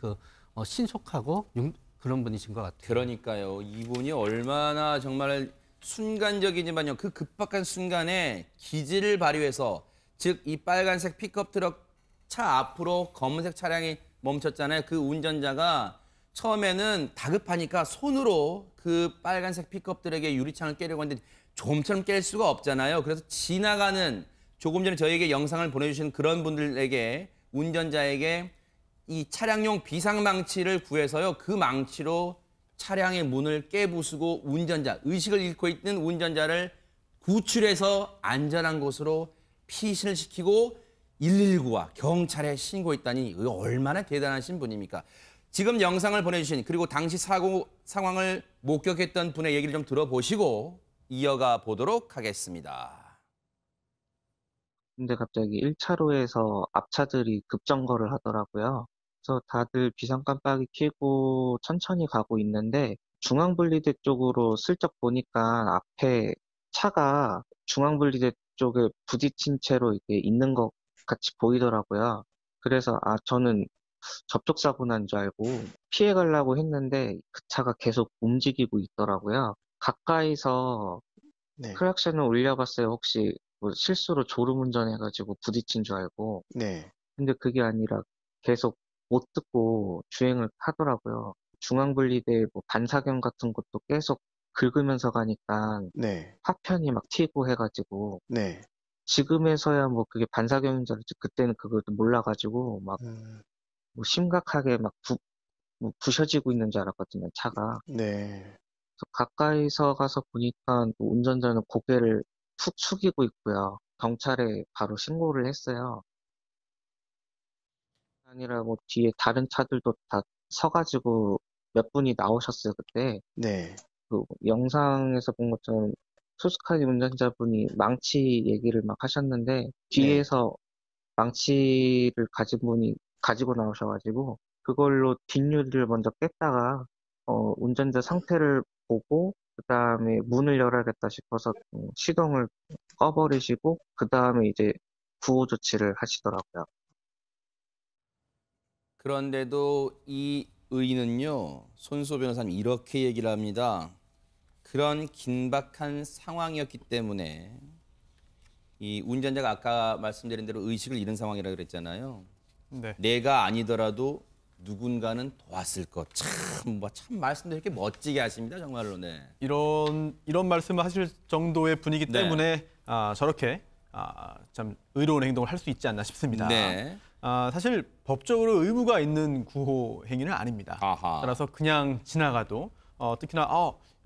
신속하고 그런 분이신 것 같아요. 그러니까요. 이분이 얼마나 정말 순간적이지만요. 그 급박한 순간에 기지를 발휘해서 즉 이 빨간색 픽업 트럭 차 앞으로 검은색 차량이 멈췄잖아요. 그 운전자가 처음에는 다급하니까 손으로 그 빨간색 픽업 트럭의 유리창을 깨려고 하는데 좀처럼 깰 수가 없잖아요. 그래서 지나가는 조금 전에 저희에게 영상을 보내주신 그런 분들에게 운전자에게 이 차량용 비상망치를 구해서요. 그 망치로 차량의 문을 깨부수고 의식을 잃고 있는 운전자를 구출해서 안전한 곳으로 피신을 시키고 119와 경찰에 신고했다니 이거 얼마나 대단하신 분입니까? 지금 영상을 보내주신 그리고 당시 사고 상황을 목격했던 분의 얘기를 좀 들어보시고 이어가 보도록 하겠습니다. 근데 갑자기 1차로에서 앞차들이 급정거를 하더라고요. 그래서 다들 비상 깜빡이 켜고 천천히 가고 있는데 중앙분리대 쪽으로 슬쩍 보니까 앞에 차가 중앙분리대 쪽에 부딪힌 채로 이렇게 있는 것 같이 보이더라고요. 그래서 저는 접촉사고 난 줄 알고 피해 가려고 했는데 그 차가 계속 움직이고 있더라고요. 가까이서 클락션을 올려봤어요. 혹시 뭐 실수로 졸음운전해가지고 부딪힌 줄 알고. 근데 그게 아니라 계속 못 듣고 주행을 하더라고요. 중앙분리대 뭐 반사경 같은 것도 계속 긁으면서 가니까 화편이 막 튀고 해가지고 지금에서야 뭐 그게 반사경인 줄 알았지 그때는 그것도 몰라가지고 막 뭐 심각하게 막 뭐 부셔지고 있는 줄 알았거든요, 차가. 네. 그래서 가까이서 가서 보니까 또 운전자는 고개를 푹 숙이고 있고요. 경찰에 바로 신고를 했어요. 아니라 뭐 뒤에 다른 차들도 다 서가지고 몇 분이 나오셨어요, 그때. 네. 그 영상에서 본 것처럼 소스카이 운전자분이 망치 얘기를 막 하셨는데 뒤에서 망치를 가진 분이 가지고 나오셔가지고 그걸로 뒷유리를 먼저 깼다가 운전자 상태를 보고 그다음에 문을 열어야겠다 싶어서 시동을 꺼버리시고 그다음에 이제 구호 조치를 하시더라고요. 그런데도 이 의인은요, 손수호 변호사님 이렇게 얘기를 합니다. 그런 긴박한 상황이었기 때문에 이 운전자가 아까 말씀드린 대로 의식을 잃은 상황이라 그랬잖아요. 네. 내가 아니더라도 누군가는 도왔을 것. 참 말씀도 이렇게 멋지게 하십니다, 정말로. 네. 이런 말씀을 하실 정도의 분위기 네. 때문에 저렇게 참 의로운 행동을 할 수 있지 않나 싶습니다. 네. 사실 법적으로 의무가 있는 구호 행위는 아닙니다. 아하. 따라서 그냥 지나가도 특히나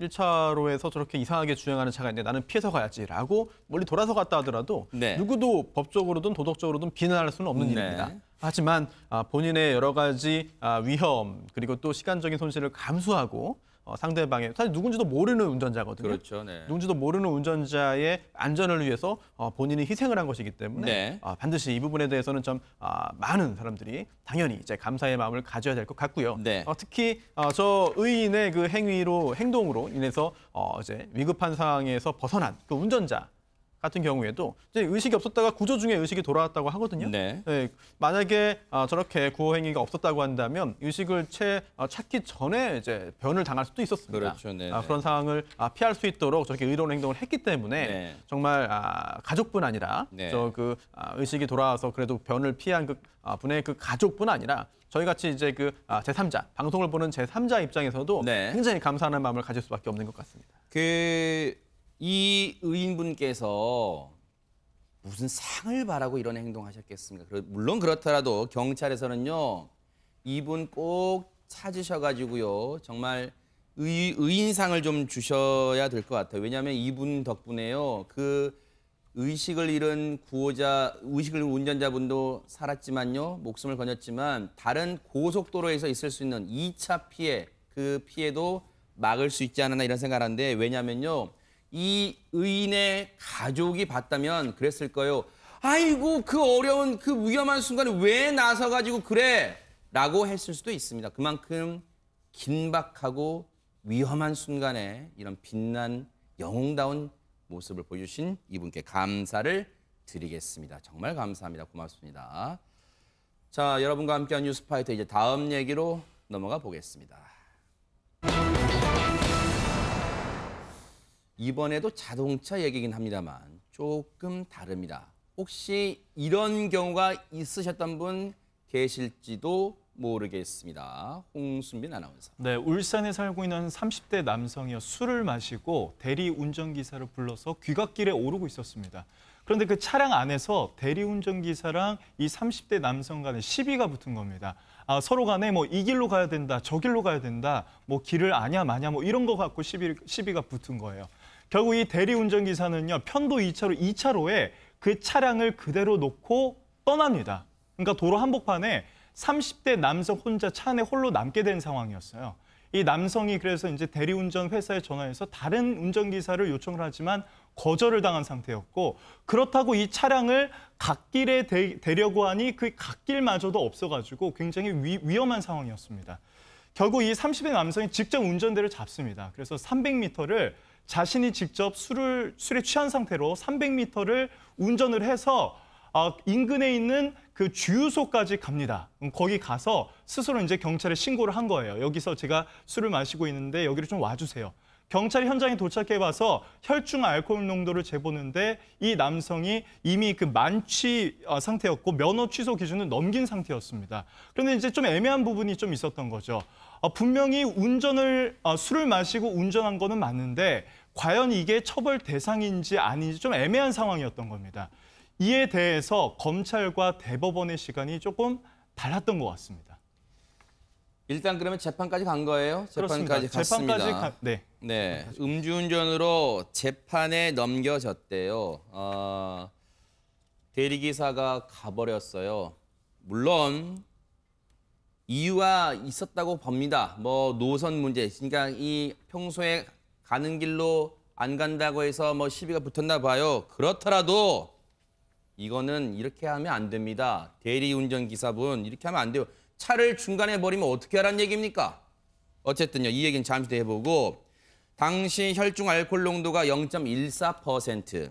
1차로에서 저렇게 이상하게 주행하는 차가 있는데 나는 피해서 가야지라고 멀리 돌아서 갔다 하더라도 네. 누구도 법적으로든 도덕적으로든 비난할 수는 없는 네. 일입니다. 하지만 본인의 여러 가지 위험 그리고 또 시간적인 손실을 감수하고 상대방의 사실 누군지도 모르는 운전자거든요. 그렇죠. 네. 누군지도 모르는 운전자의 안전을 위해서 본인이 희생을 한 것이기 때문에 네. 반드시 이 부분에 대해서는 좀 많은 사람들이 당연히 이제 감사의 마음을 가져야 될 것 같고요. 네. 특히 저 의인의 그 행동으로 인해서 이제 위급한 상황에서 벗어난 그 운전자 같은 경우에도 이제 의식이 없었다가 구조 중에 의식이 돌아왔다고 하거든요. 네. 만약에 저렇게 구호 행위가 없었다고 한다면 의식을 찾기 전에 이제 변을 당할 수도 있었습니다. 그렇죠. 네. 그런 상황을 피할 수 있도록 저렇게 의로운 행동을 했기 때문에 네. 정말 가족뿐 아니라 네. 의식이 돌아와서 그래도 변을 피한 그 분의 그 가족뿐 아니라 저희 같이 이제 그 제3자 방송을 보는 제3자 입장에서도 네. 굉장히 감사하는 마음을 가질 수밖에 없는 것 같습니다. 이 의인분께서 무슨 상을 바라고 이런 행동하셨겠습니까? 물론 그렇더라도 경찰에서는요, 이분 꼭 찾으셔가지고요, 정말 의인상을 좀 주셔야 될 것 같아요. 왜냐하면 이분 덕분에요, 그 의식을 잃은 의식을 잃은 운전자분도 살았지만요, 목숨을 건졌지만 다른 고속도로에서 있을 수 있는 2차 피해, 그 피해도 막을 수 있지 않았나 이런 생각을 하는데, 왜냐하면요, 이 의인의 가족이 봤다면 그랬을 거예요. 아이고, 그 어려운 그 위험한 순간에 왜 나서가지고 그래? 라고 했을 수도 있습니다. 그만큼 긴박하고 위험한 순간에 이런 빛난 영웅다운 모습을 보여주신 이분께 감사를 드리겠습니다. 정말 감사합니다. 고맙습니다. 자, 여러분과 함께한 뉴스파이터 이제 다음 얘기로 넘어가 보겠습니다. 이번에도 자동차 얘기긴 합니다만 조금 다릅니다. 혹시 이런 경우가 있으셨던 분 계실지도 모르겠습니다. 홍순빈 아나운서. 네, 울산에 살고 있는 30대 남성이요. 술을 마시고 대리 운전기사를 불러서 귀갓길에 오르고 있었습니다. 그런데 그 차량 안에서 대리 운전기사랑 이 30대 남성 간에 시비가 붙은 겁니다. 서로 간에 뭐 이 길로 가야 된다, 저 길로 가야 된다, 뭐 길을 아냐 마냐 뭐 이런 거 갖고 시비가 붙은 거예요. 결국 이 대리 운전기사는요, 편도 2차로에 그 차량을 그대로 놓고 떠납니다. 그러니까 도로 한복판에 30대 남성 혼자 차 안에 홀로 남게 된 상황이었어요. 이 남성이 그래서 이제 대리운전 회사에 전화해서 다른 운전기사를 요청을 하지만 거절을 당한 상태였고, 그렇다고 이 차량을 갓길에 대려고 하니 그 갓길마저도 없어가지고 굉장히 위험한 상황이었습니다. 결국 이 30대 남성이 직접 운전대를 잡습니다. 그래서 300m를 자신이 직접 술에 취한 상태로 300m를 운전을 해서 인근에 있는 그 주유소까지 갑니다. 거기 가서 스스로 이제 경찰에 신고를 한 거예요. 여기서 제가 술을 마시고 있는데 여기를 좀 와주세요. 경찰이 현장에 도착해봐서 혈중 알코올 농도를 재보는데 이 남성이 이미 그 만취 상태였고 면허 취소 기준을 넘긴 상태였습니다. 그런데 이제 좀 애매한 부분이 좀 있었던 거죠. 분명히 술을 마시고 운전한 거는 맞는데 과연 이게 처벌 대상인지 아닌지 좀 애매한 상황이었던 겁니다. 이에 대해서 검찰과 대법원의 시간이 조금 달랐던 것 같습니다. 일단 그러면 재판까지 간 거예요? 재판까지 그렇습니다. 갔습니다. 네. 네, 음주운전으로 재판에 넘겨졌대요. 대리기사가 가버렸어요. 물론 이유가 있었다고 봅니다. 뭐 노선 문제, 그러니까 이 평소에 가는 길로 안 간다고 해서 뭐 시비가 붙었나 봐요. 그렇더라도 이거는 이렇게 하면 안 됩니다. 대리운전 기사분 이렇게 하면 안 돼요. 차를 중간에 버리면 어떻게 하라는 얘기입니까? 어쨌든요, 이 얘기는 잠시 더 해보고 당시 혈중 알코올 농도가 0.14%.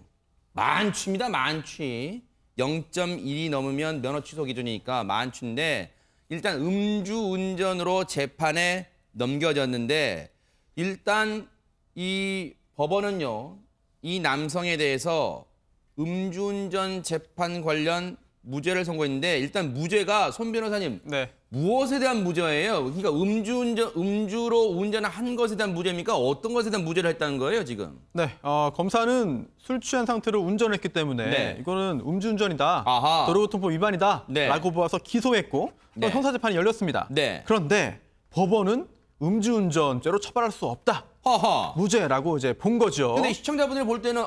만취입니다, 만취. 0.1이 넘으면 면허 취소 기준이니까 만취인데 일단 음주운전으로 재판에 넘겨졌는데 일단 이 법원은요, 이 남성에 대해서 음주운전 재판 관련 무죄를 선고했는데 일단 무죄가 손 변호사님 네. 무엇에 대한 무죄예요? 그러니까 음주로 운전을 한 것에 대한 무죄입니까? 어떤 것에 대한 무죄를 했다는 거예요, 지금? 네, 검사는 술 취한 상태로 운전했기 때문에 네. 이거는 음주운전이다, 아하. 도로교통법 위반이다 네. 라고 보아서 기소했고 또 네. 형사재판이 열렸습니다. 네. 그런데 법원은 음주운전죄로 처벌할 수 없다, 허허. 무죄라고 이제 본 거죠. 근데 시청자분들이 볼 때는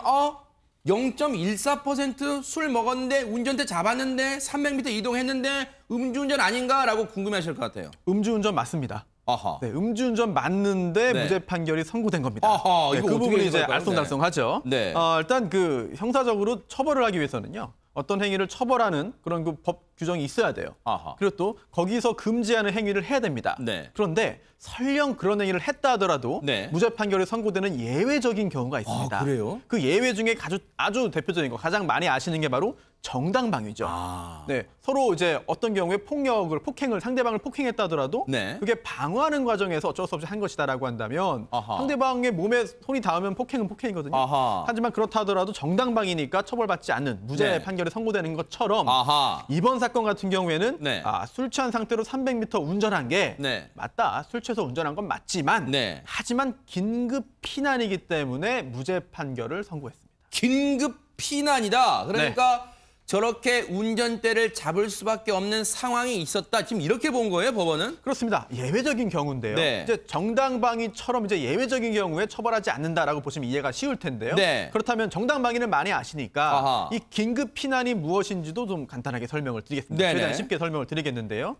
0.14% 술 먹었는데 운전대 잡았는데 300m 이동했는데 음주운전 아닌가라고 궁금해하실 것 같아요. 음주운전 맞습니다. 아하. 네, 음주운전 맞는데 네. 무죄 판결이 선고된 겁니다. 아하, 네, 이거 그 어떻게 부분이 이제 해석할까요? 알쏭달쏭하죠. 네. 일단 그 형사적으로 처벌을 하기 위해서는요, 어떤 행위를 처벌하는 그런 그 법 규정이 있어야 돼요. 아하. 그리고 또 거기서 금지하는 행위를 해야 됩니다. 네. 그런데 설령 그런 행위를 했다 하더라도 네. 무죄 판결이 선고되는 예외적인 경우가 있습니다. 아, 그래요? 그 예외 중에 아주 대표적인 거, 가장 많이 아시는 게 바로 정당방위죠. 아. 네, 서로 이제 어떤 경우에 폭행을 상대방을 폭행했다 하더라도 네. 그게 방어하는 과정에서 어쩔 수 없이 한 것이다라고 한다면 아하. 상대방의 몸에 손이 닿으면 폭행은 폭행이거든요. 아하. 하지만 그렇다 하더라도 정당방위니까 처벌받지 않는 무죄 네. 판결이 선고되는 것처럼 아하. 이번 사건 같은 경우에는 네. 술 취한 상태로 300m 운전한 게 네. 맞다. 술 취해서 운전한 건 맞지만 네. 하지만 긴급 피난이기 때문에 무죄 판결을 선고했습니다. 긴급 피난이다. 그러니까 저렇게 운전대를 잡을 수밖에 없는 상황이 있었다. 지금 이렇게 본 거예요, 법원은? 그렇습니다. 예외적인 경우인데요. 네. 이제 정당방위처럼 이제 예외적인 경우에 처벌하지 않는다라고 보시면 이해가 쉬울 텐데요. 네. 그렇다면 정당방위는 많이 아시니까 아하. 이 긴급 피난이 무엇인지도 좀 간단하게 설명을 드리겠습니다. 네네. 최대한 쉽게 설명을 드리겠는데요.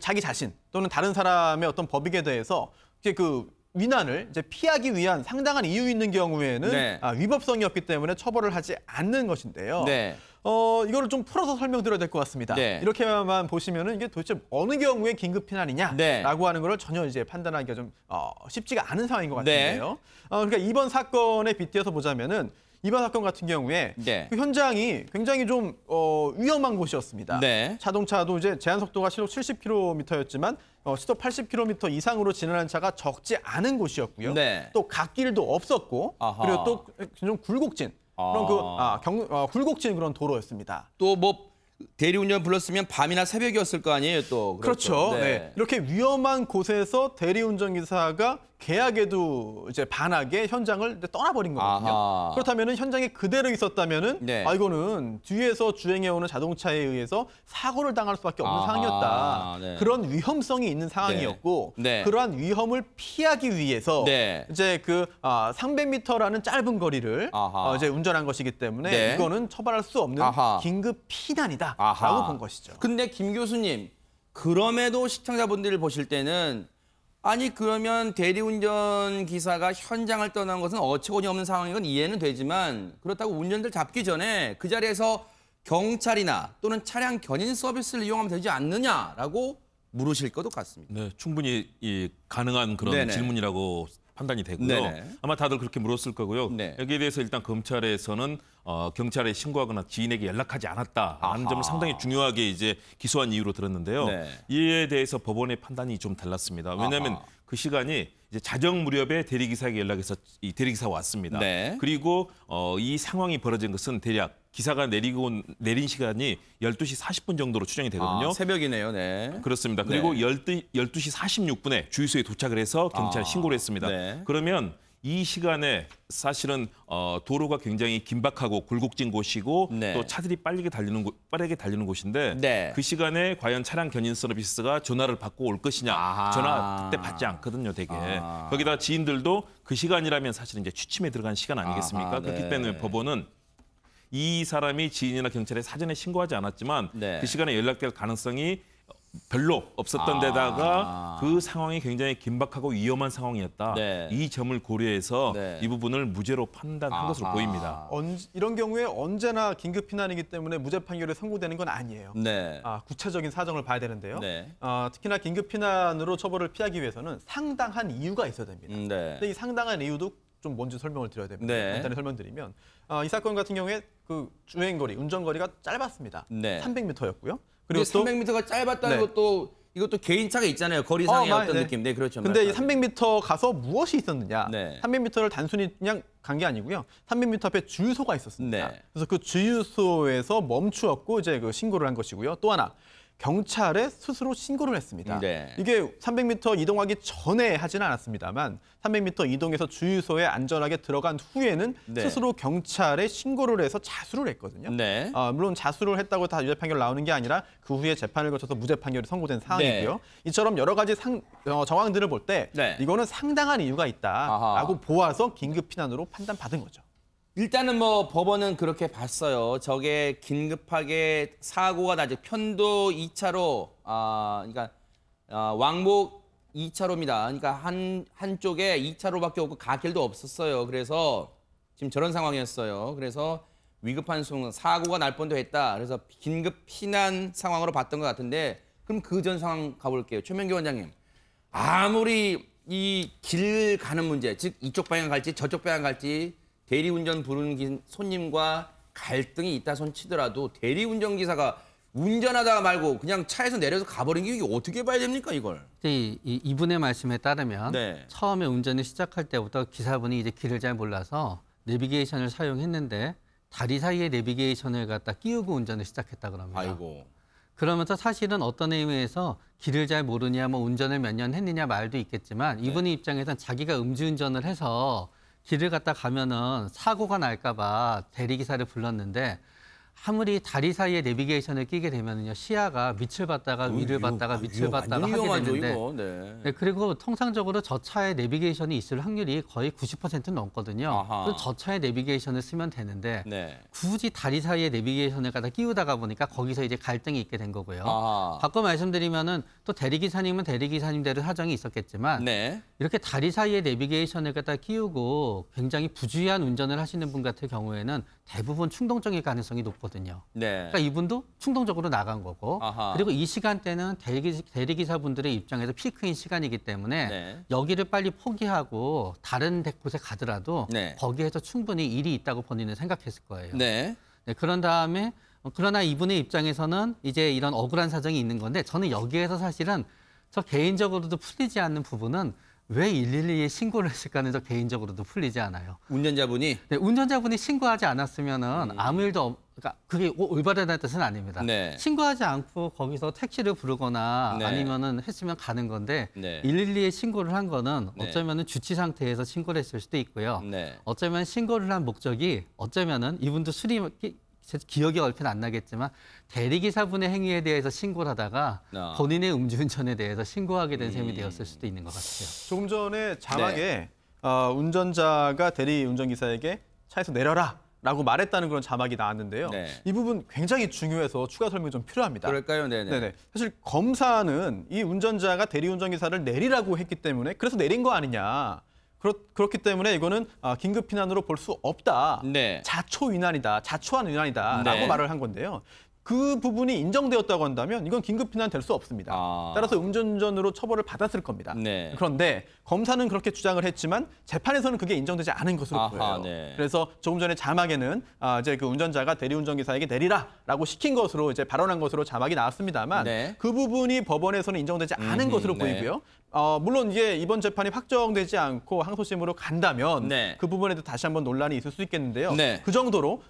자기 자신 또는 다른 사람의 어떤 법익에 대해서 이제 그 위난을 이제 피하기 위한 상당한 이유 있는 경우에는 네. 위법성이 없기 때문에 처벌을 하지 않는 것인데요. 네. 이거를 좀 풀어서 설명드려야 될 것 같습니다. 네. 이렇게만 보시면은 이게 도대체 어느 경우에 긴급 피난이냐라고 네. 하는 걸 전혀 이제 판단하기가 좀 쉽지가 않은 상황인 것 네. 같은데요. 그러니까 이번 사건에 빗대어서 보자면은 이번 사건 같은 경우에 네. 그 현장이 굉장히 좀 위험한 곳이었습니다. 네. 자동차도 이제 제한 속도가 시속 70km였지만 시속 80km 이상으로 진행하는 차가 적지 않은 곳이었고요. 네. 또 갓길도 없었고 아하. 그리고 또 좀 굴곡진 그런 굴곡진 그런 도로였습니다. 또 뭐 대리운전 불렀으면 밤이나 새벽이었을 거 아니에요, 또. 그렇죠. 네. 이렇게 위험한 곳에서 대리운전 기사가 계약에도 이제 반하게 현장을 떠나버린 거거든요. 아하. 그렇다면은 현장에 그대로 있었다면은 네. 이거는 뒤에서 주행해오는 자동차에 의해서 사고를 당할 수밖에 없는 아하. 상황이었다. 네. 그런 위험성이 있는 상황이었고 네. 그러한 위험을 피하기 위해서 네. 이제 그 300m라는 짧은 거리를 아하. 이제 운전한 것이기 때문에 네. 이거는 처벌할 수 없는 아하. 긴급 피난이다라고 아하. 본 것이죠. 근데 김 교수님, 그럼에도 시청자분들이 보실 때는 아니 그러면 대리운전 기사가 현장을 떠난 것은 어처구니 없는 상황인 건 이해는 되지만 그렇다고 운전대를 잡기 전에 그 자리에서 경찰이나 또는 차량 견인 서비스를 이용하면 되지 않느냐라고 물으실 것도 같습니다. 네, 충분히 가능한 그런 네네. 질문이라고 판단이 되고요. 네네. 아마 다들 그렇게 물었을 거고요. 네. 여기에 대해서 일단 검찰에서는 경찰에 신고하거나 지인에게 연락하지 않았다라는 아하. 점을 상당히 중요하게 이제 기소한 이유로 들었는데요. 네. 이에 대해서 법원의 판단이 좀 달랐습니다. 왜냐하면 아하. 그 시간이 이제 자정 무렵에 대리기사에게 연락해서 이 대리기사가 왔습니다. 네. 그리고 이 상황이 벌어진 것은 대략 기사가 내린 시간이 12시 40분 정도로 추정이 되거든요. 새벽이네요. 네. 그렇습니다. 그리고 12시 46분에 주유소에 도착을 해서 경찰에 신고를 했습니다. 네. 그러면 이 시간에 사실은 도로가 굉장히 긴박하고 굴곡진 곳이고 네. 또 차들이 빠르게 달리는 곳인데 네. 그 시간에 과연 차량 견인 서비스가 전화를 받고 올 것이냐. 아하. 전화 그때 받지 않거든요, 되게. 아. 거기다 지인들도 그 시간이라면 사실은 이제 취침에 들어간 시간 아니겠습니까? 아하, 그렇기 네. 때문에 법원은 이 사람이 지인이나 경찰에 사전에 신고하지 않았지만 네. 그 시간에 연락될 가능성이 별로 없었던 데다가 그 상황이 굉장히 긴박하고 위험한 상황이었다. 네. 이 점을 고려해서 네. 이 부분을 무죄로 판단한 것으로 보입니다. 이런 경우에 언제나 긴급 피난이기 때문에 무죄 판결에 선고되는 건 아니에요. 네. 구체적인 사정을 봐야 되는데요. 네. 특히나 긴급 피난으로 처벌을 피하기 위해서는 상당한 이유가 있어야 됩니다. 네. 근데 이 상당한 이유도 좀 뭔지 설명을 드려야 됩니다. 네. 간단히 설명드리면 이 사건 같은 경우에 그 주행거리, 운전거리가 짧았습니다. 네. 300m였고요. 그리고 그리고 또 300m가 짧았다는 네. 이것도 개인차가 있잖아요. 거리상의 어떤 네. 느낌. 네, 그렇죠. 근데 이 말씀하세요. 300m 가서 무엇이 있었느냐? 네. 300m를 단순히 그냥 간 게 아니고요. 300m 앞에 주유소가 있었습니다. 네. 그래서 그 주유소에서 멈추었고 이제 그 신고를 한 것이고요. 또 하나 경찰에 스스로 신고를 했습니다. 네. 이게 300m 이동하기 전에 하지는 않았습니다만 300m 이동해서 주유소에 안전하게 들어간 후에는 네. 스스로 경찰에 신고를 해서 자수를 했거든요. 네. 물론 자수를 했다고 다 유죄 판결 나오는 게 아니라 그 후에 재판을 거쳐서 무죄 판결이 선고된 상황이고요. 네. 이처럼 여러 가지 정황들을 볼 때 네. 이거는 상당한 이유가 있다라고 보아서 긴급 피난으로 판단받은 거죠. 일단은 뭐 법원은 그렇게 봤어요. 저게 긴급하게 사고가 나죠. 편도 2차로, 그러니까 왕복 2차로입니다. 그러니까 한쪽에 2차로밖에 없고 갓길도 없었어요. 그래서 지금 저런 상황이었어요. 그래서 위급한 순간 사고가 날 뻔도 했다. 그래서 긴급 피난 상황으로 봤던 것 같은데 그럼 그 전 상황 가볼게요. 최명규 원장님. 아무리 이 길 가는 문제, 즉 이쪽 방향 갈지 저쪽 방향 갈지 대리운전 부르는 손님과 갈등이 있다 손 치더라도 대리운전 기사가 운전하다가 말고 그냥 차에서 내려서 가버린 게 이게 어떻게 봐야 됩니까 이걸? 이분의 말씀에 따르면 네. 처음에 운전을 시작할 때부터 기사분이 이제 길을 잘 몰라서 내비게이션을 사용했는데 다리 사이에 내비게이션을 갖다 끼우고 운전을 시작했다 그럽니다. 아이고. 그러면서 사실은 어떤 의미에서 길을 잘 모르냐, 뭐 운전을 몇 년 했느냐 말도 있겠지만 이분의 입장에선 자기가 음주운전을 해서 길을 갖다 가면은 사고가 날까봐 대리기사를 불렀는데 아무리 다리 사이에 내비게이션을 끼게 되면요 시야가 밑을 봤다가 위를 봤다가 밑을 봤다가 하게 되는데 이거. 네. 네, 그리고 통상적으로 저 차에 내비게이션이 있을 확률이 거의 90% 넘거든요. 아하. 그래서 저 차에 내비게이션을 쓰면 되는데 네. 굳이 다리 사이에 내비게이션을 갖다 끼우다가 보니까 거기서 이제 갈등이 있게 된 거고요. 아하. 바꿔 말씀드리면은 또 대리기사님은 대리기사님대로 사정이 있었겠지만 네. 이렇게 다리 사이에 내비게이션을 갖다 끼우고 굉장히 부주의한 운전을 하시는 분 같은 경우에는 대부분 충동적인 가능성이 높거든요. 네. 그러니까 이분도 충동적으로 나간 거고 아하. 그리고 이 시간대는 대리기사분들의 입장에서 피크인 시간이기 때문에 네. 여기를 빨리 포기하고 다른 곳에 가더라도 네. 거기에서 충분히 일이 있다고 본인은 생각했을 거예요. 네. 네, 그런 다음에 그러나 이분의 입장에서는 이제 이런 억울한 사정이 있는 건데 저는 여기에서 사실은 저 개인적으로도 풀리지 않는 부분은 왜 112에 신고를 했을까는 저 개인적으로도 풀리지 않아요. 운전자분이 네, 운전자분이 신고하지 않았으면은 아무 일도 그러니까 그게 올바르다는 뜻은 아닙니다. 네. 신고하지 않고 거기서 택시를 부르거나 네. 아니면은 했으면 가는 건데 네. 112에 신고를 한 거는 네. 어쩌면은 주치 상태에서 신고를 했을 수도 있고요. 네. 어쩌면 신고를 한 목적이 어쩌면은 이분도 기억이 얼핏 안 나겠지만 대리기사분의 행위에 대해서 신고를 하다가 본인의 음주운전에 대해서 신고하게 된 셈이 되었을 수도 있는 것 같아요. 조금 전에 자막에 운전자가 대리운전기사에게 차에서 내려라 라고 말했다는 그런 자막이 나왔는데요. 네. 이 부분 굉장히 중요해서 추가 설명이 좀 필요합니다. 그럴까요? 네네. 네네. 사실 검사는 이 운전자가 대리운전기사를 내리라고 했기 때문에 그래서 내린 거 아니냐. 그렇기 때문에 이거는 긴급 피난으로 볼 수 없다. 네. 자초위난이다. 자초한 위난이다. 네. 라고 말을 한 건데요. 그 부분이 인정되었다고 한다면 이건 긴급 피난 될 수 없습니다. 따라서 음주운전으로 처벌을 받았을 겁니다. 네. 그런데 검사는 그렇게 주장을 했지만 재판에서는 그게 인정되지 않은 것으로 아하, 보여요. 네. 그래서 조금 전에 자막에는 이제 그 운전자가 대리운전기사에게 내리라라고 시킨 것으로 이제 발언한 것으로 자막이 나왔습니다만 네. 그 부분이 법원에서는 인정되지 않은 것으로 네. 보이고요. 물론 이게 이번 재판이 확정되지 않고 항소심으로 간다면 네. 그 부분에도 다시 한번 논란이 있을 수 있겠는데요. 네. 그 정도로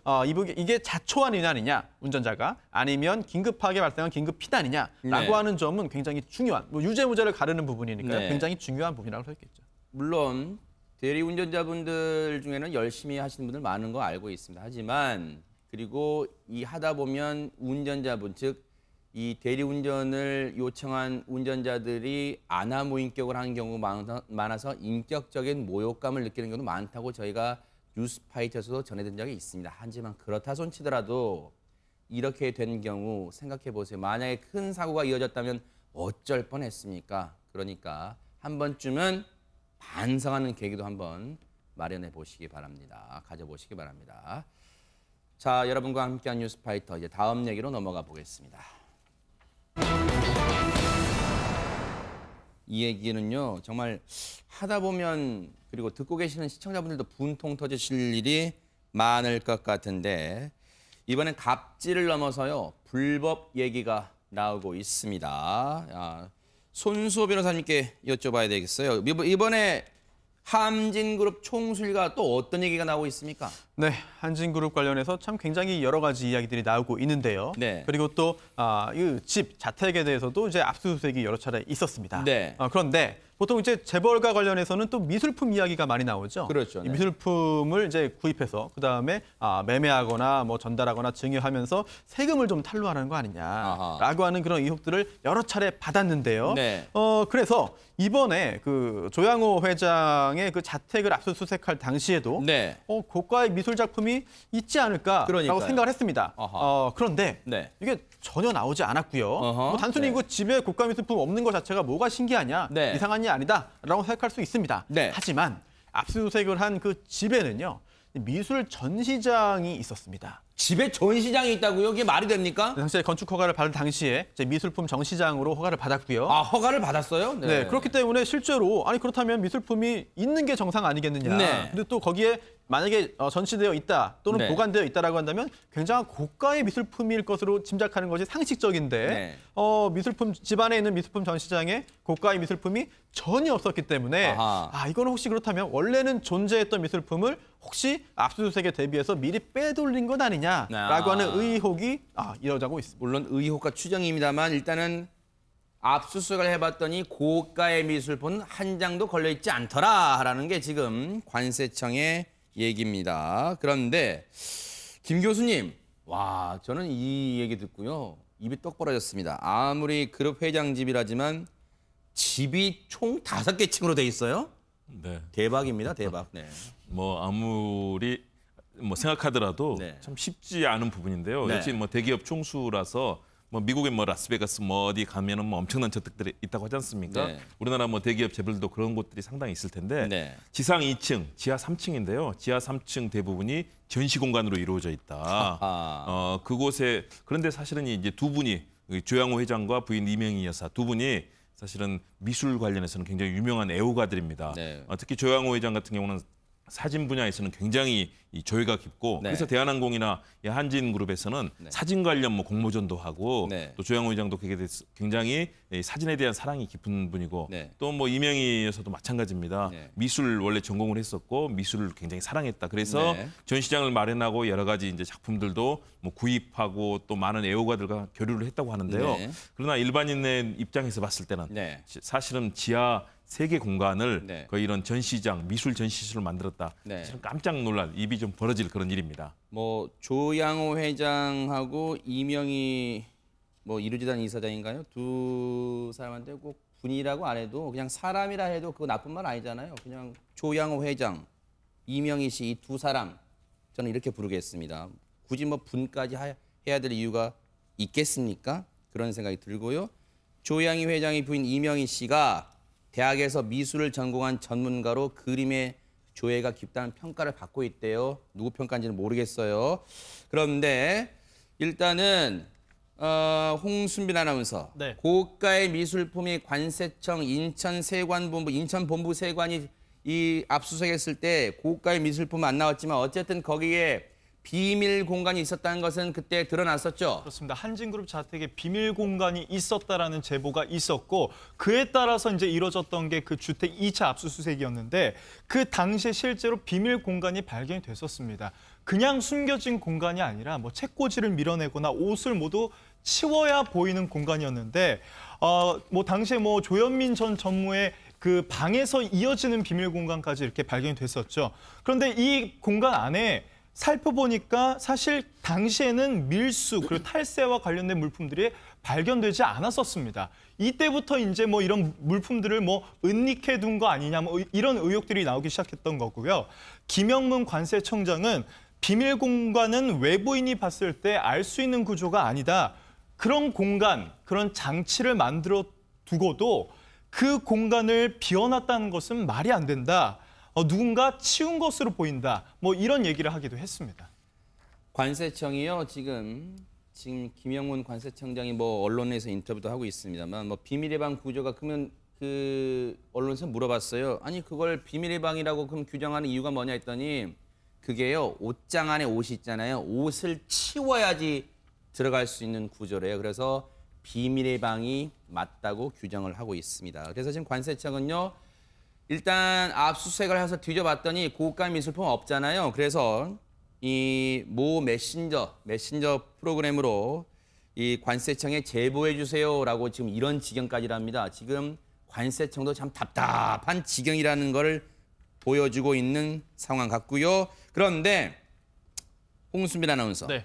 이게 자초한 위난이냐 운전자가 아니면 긴급하게 발생한 긴급 피난이냐라고 네. 하는 점은 굉장히 중요한 유죄 무죄를 가르는 부분이니까요. 네. 굉장히 중요한 부분이라고 할 수 있겠죠. 물론 대리운전자분들 중에는 열심히 하시는 분들 많은 거 알고 있습니다. 하지만 그리고 이 하다 보면 운전자분, 즉 이 대리운전을 요청한 운전자들이 아나무인격을 하는 경우가 많아서 인격적인 모욕감을 느끼는 경우도 많다고 저희가 뉴스파이터에서도 전해드린 적이 있습니다. 하지만 그렇다 손치더라도 이렇게 된 경우 생각해 보세요. 만약에 큰 사고가 이어졌다면 어쩔 뻔했습니까? 그러니까 한 번쯤은 반성하는 계기도 한번 마련해 보시기 바랍니다. 가져보시기 바랍니다. 자, 여러분과 함께한 뉴스파이터 이제 다음 얘기로 넘어가 보겠습니다. 이 얘기는요, 정말 하다 보면 그리고 듣고 계시는 시청자분들도 분통 터지실 일이 많을 것 같은데 이번엔 갑질을 넘어서요, 불법 얘기가 나오고 있습니다. 손수호 변호사님께 여쭤봐야 되겠어요. 이번에 한진그룹 총수일가 또 어떤 얘기가 나오고 있습니까? 네, 한진그룹 관련해서 참 굉장히 여러 가지 이야기들이 나오고 있는데요. 네. 그리고 또 이 집 자택에 대해서도 이제 압수수색이 여러 차례 있었습니다. 네. 그런데 보통 이제 재벌과 관련해서는 또 미술품 이야기가 많이 나오죠. 그렇죠. 이 네. 미술품을 이제 구입해서 그 다음에 매매하거나 뭐 전달하거나 증여하면서 세금을 좀 탈루하는 거 아니냐라고 하는 그런 의혹들을 여러 차례 받았는데요. 네. 그래서 이번에 그 조양호 회장의 그 자택을 압수수색할 당시에도 네. 고가의 미술 작품이 있지 않을까라고 그러니까요. 생각을 했습니다. 그런데 네. 이게 전혀 나오지 않았고요. 뭐 단순히 네. 그 집에 고가 미술품 없는 것 자체가 뭐가 신기하냐, 네. 이상한 일 아니다라고 생각할 수 있습니다. 네. 하지만 압수수색을 한 그 집에는요, 미술 전시장이 있었습니다. 집에 전시장이 있다고요? 이게 말이 됩니까? 당시에 건축 허가를 받을 당시에 이제 미술품 전시장으로 허가를 받았고요. 허가를 받았어요? 네, 그렇기 때문에 실제로 그렇다면 미술품이 있는 게 정상 아니겠느냐. 네. 근데 또 거기에 만약에 전시되어 있다 또는 네. 보관되어 있다라고 한다면 굉장히 고가의 미술품일 것으로 짐작하는 것이 상식적인데 네. 미술품 집안에 있는 미술품 전시장에 고가의 미술품이 전혀 없었기 때문에 이건 혹시 그렇다면 원래는 존재했던 미술품을 혹시 압수수색에 대비해서 미리 빼돌린 것 아니냐라고 하는 의혹이 이어지고 있습니다. 물론 의혹과 추정입니다만 일단은 압수수색을 해봤더니 고가의 미술품 한 장도 걸려있지 않더라라는 게 지금 관세청의 얘기입니다. 그런데 김 교수님, 와, 저는 이 얘기 듣고요, 입이 떡 벌어졌습니다. 아무리 그룹 회장 집이라지만 집이 총 5개 층으로 돼 있어요? 네. 대박입니다, 대박. 네. 뭐 아무리 뭐 생각하더라도 네. 참 쉽지 않은 부분인데요. 네. 역시 뭐 대기업 총수라서 뭐 미국의 뭐 라스베가스 뭐 어디 가면은 뭐 엄청난 저택들이 있다고 하지 않습니까? 네. 우리나라 뭐 대기업 재벌도 그런 곳들이 상당히 있을 텐데 네. 지상 2층, 지하 3층인데요. 지하 3층 대부분이 전시 공간으로 이루어져 있다. 그곳에 그런데 사실은 이제 두 분이 조양호 회장과 부인 이명희 여사 두 분이 사실은 미술 관련해서는 굉장히 유명한 애호가들입니다. 네. 특히 조양호 회장 같은 경우는 사진 분야에서는 굉장히 이 조예가 깊고 네. 그래서 대한항공이나 한진그룹에서는 네. 사진 관련 뭐 공모전도 하고 네. 또 조양호 회장도 그게 대해서 굉장히 사진에 대한 사랑이 깊은 분이고 네. 또 뭐 이명희 여사도 마찬가지입니다. 네. 미술 원래 전공을 했었고 미술을 굉장히 사랑했다. 그래서 네. 전시장을 마련하고 여러 가지 이제 작품들도 뭐 구입하고 또 많은 애호가들과 교류를 했다고 하는데요. 네. 그러나 일반인의 입장에서 봤을 때는 네. 사실은 지하 3개 공간을 네. 거의 이런 전시장, 미술 전시실로 만들었다. 네. 사실은 깜짝 놀랄 입이 좀 벌어질 그런 일입니다. 뭐 조양호 회장하고 이명희 뭐 이루지단 이사장인가요? 두 사람한테 꼭 분이라고 안 해도 그냥 사람이라 해도 그거 나쁜 말 아니잖아요. 그냥 조양호 회장, 이명희 씨 이 두 사람 저는 이렇게 부르겠습니다. 굳이 뭐 분까지 해야 될 이유가 있겠습니까? 그런 생각이 들고요. 조양희 회장의 부인 이명희 씨가 대학에서 미술을 전공한 전문가로 그림의 조예가 깊다는 평가를 받고 있대요. 누구 평가인지는 모르겠어요. 그런데 일단은 홍순빈 아나운서, 네. 고가의 미술품이 관세청 인천세관본부, 인천본부세관이 이 압수수색했을 때 고가의 미술품 안 나왔지만 어쨌든 거기에 비밀 공간이 있었다는 것은 그때 드러났었죠. 그렇습니다. 한진그룹 자택에 비밀 공간이 있었다라는 제보가 있었고 그에 따라서 이제 이뤄졌던 게 그 주택 2차 압수수색이었는데 그 당시에 실제로 비밀 공간이 발견이 됐었습니다. 그냥 숨겨진 공간이 아니라 뭐 책꽂이를 밀어내거나 옷을 모두 치워야 보이는 공간이었는데 뭐 당시에 뭐 조현민 전 전무의 그 방에서 이어지는 비밀 공간까지 이렇게 발견이 됐었죠. 그런데 이 공간 안에 살펴보니까 사실 당시에는 밀수 그리고 탈세와 관련된 물품들이 발견되지 않았었습니다. 이때부터 이제 뭐 이런 물품들을 뭐 은닉해 둔 거 아니냐 뭐 이런 의혹들이 나오기 시작했던 거고요. 김영문 관세청장은 비밀 공간은 외부인이 봤을 때 알 수 있는 구조가 아니다. 그런 공간, 그런 장치를 만들어 두고도 그 공간을 비워놨다는 것은 말이 안 된다. 누군가 치운 것으로 보인다. 뭐 이런 얘기를 하기도 했습니다. 관세청이요. 지금 김영문 관세청장이 뭐 언론에서 인터뷰도 하고 있습니다만 뭐 비밀의 방 구조가 그러면 그 언론에서 물어봤어요. 아니 그걸 비밀의 방이라고 그럼 규정하는 이유가 뭐냐 했더니 그게요. 옷장 안에 옷이 있잖아요. 옷을 치워야지 들어갈 수 있는 구조래요. 그래서 비밀의 방이 맞다고 규정을 하고 있습니다. 그래서 지금 관세청은요. 일단 압수수색을 해서 뒤져봤더니 고가 미술품 없잖아요. 그래서 이 모 메신저 프로그램으로 이 관세청에 제보해 주세요라고 지금 이런 지경까지랍니다. 지금 관세청도 참 답답한 지경이라는 걸 보여주고 있는 상황 같고요. 그런데 홍순빈 아나운서. 네.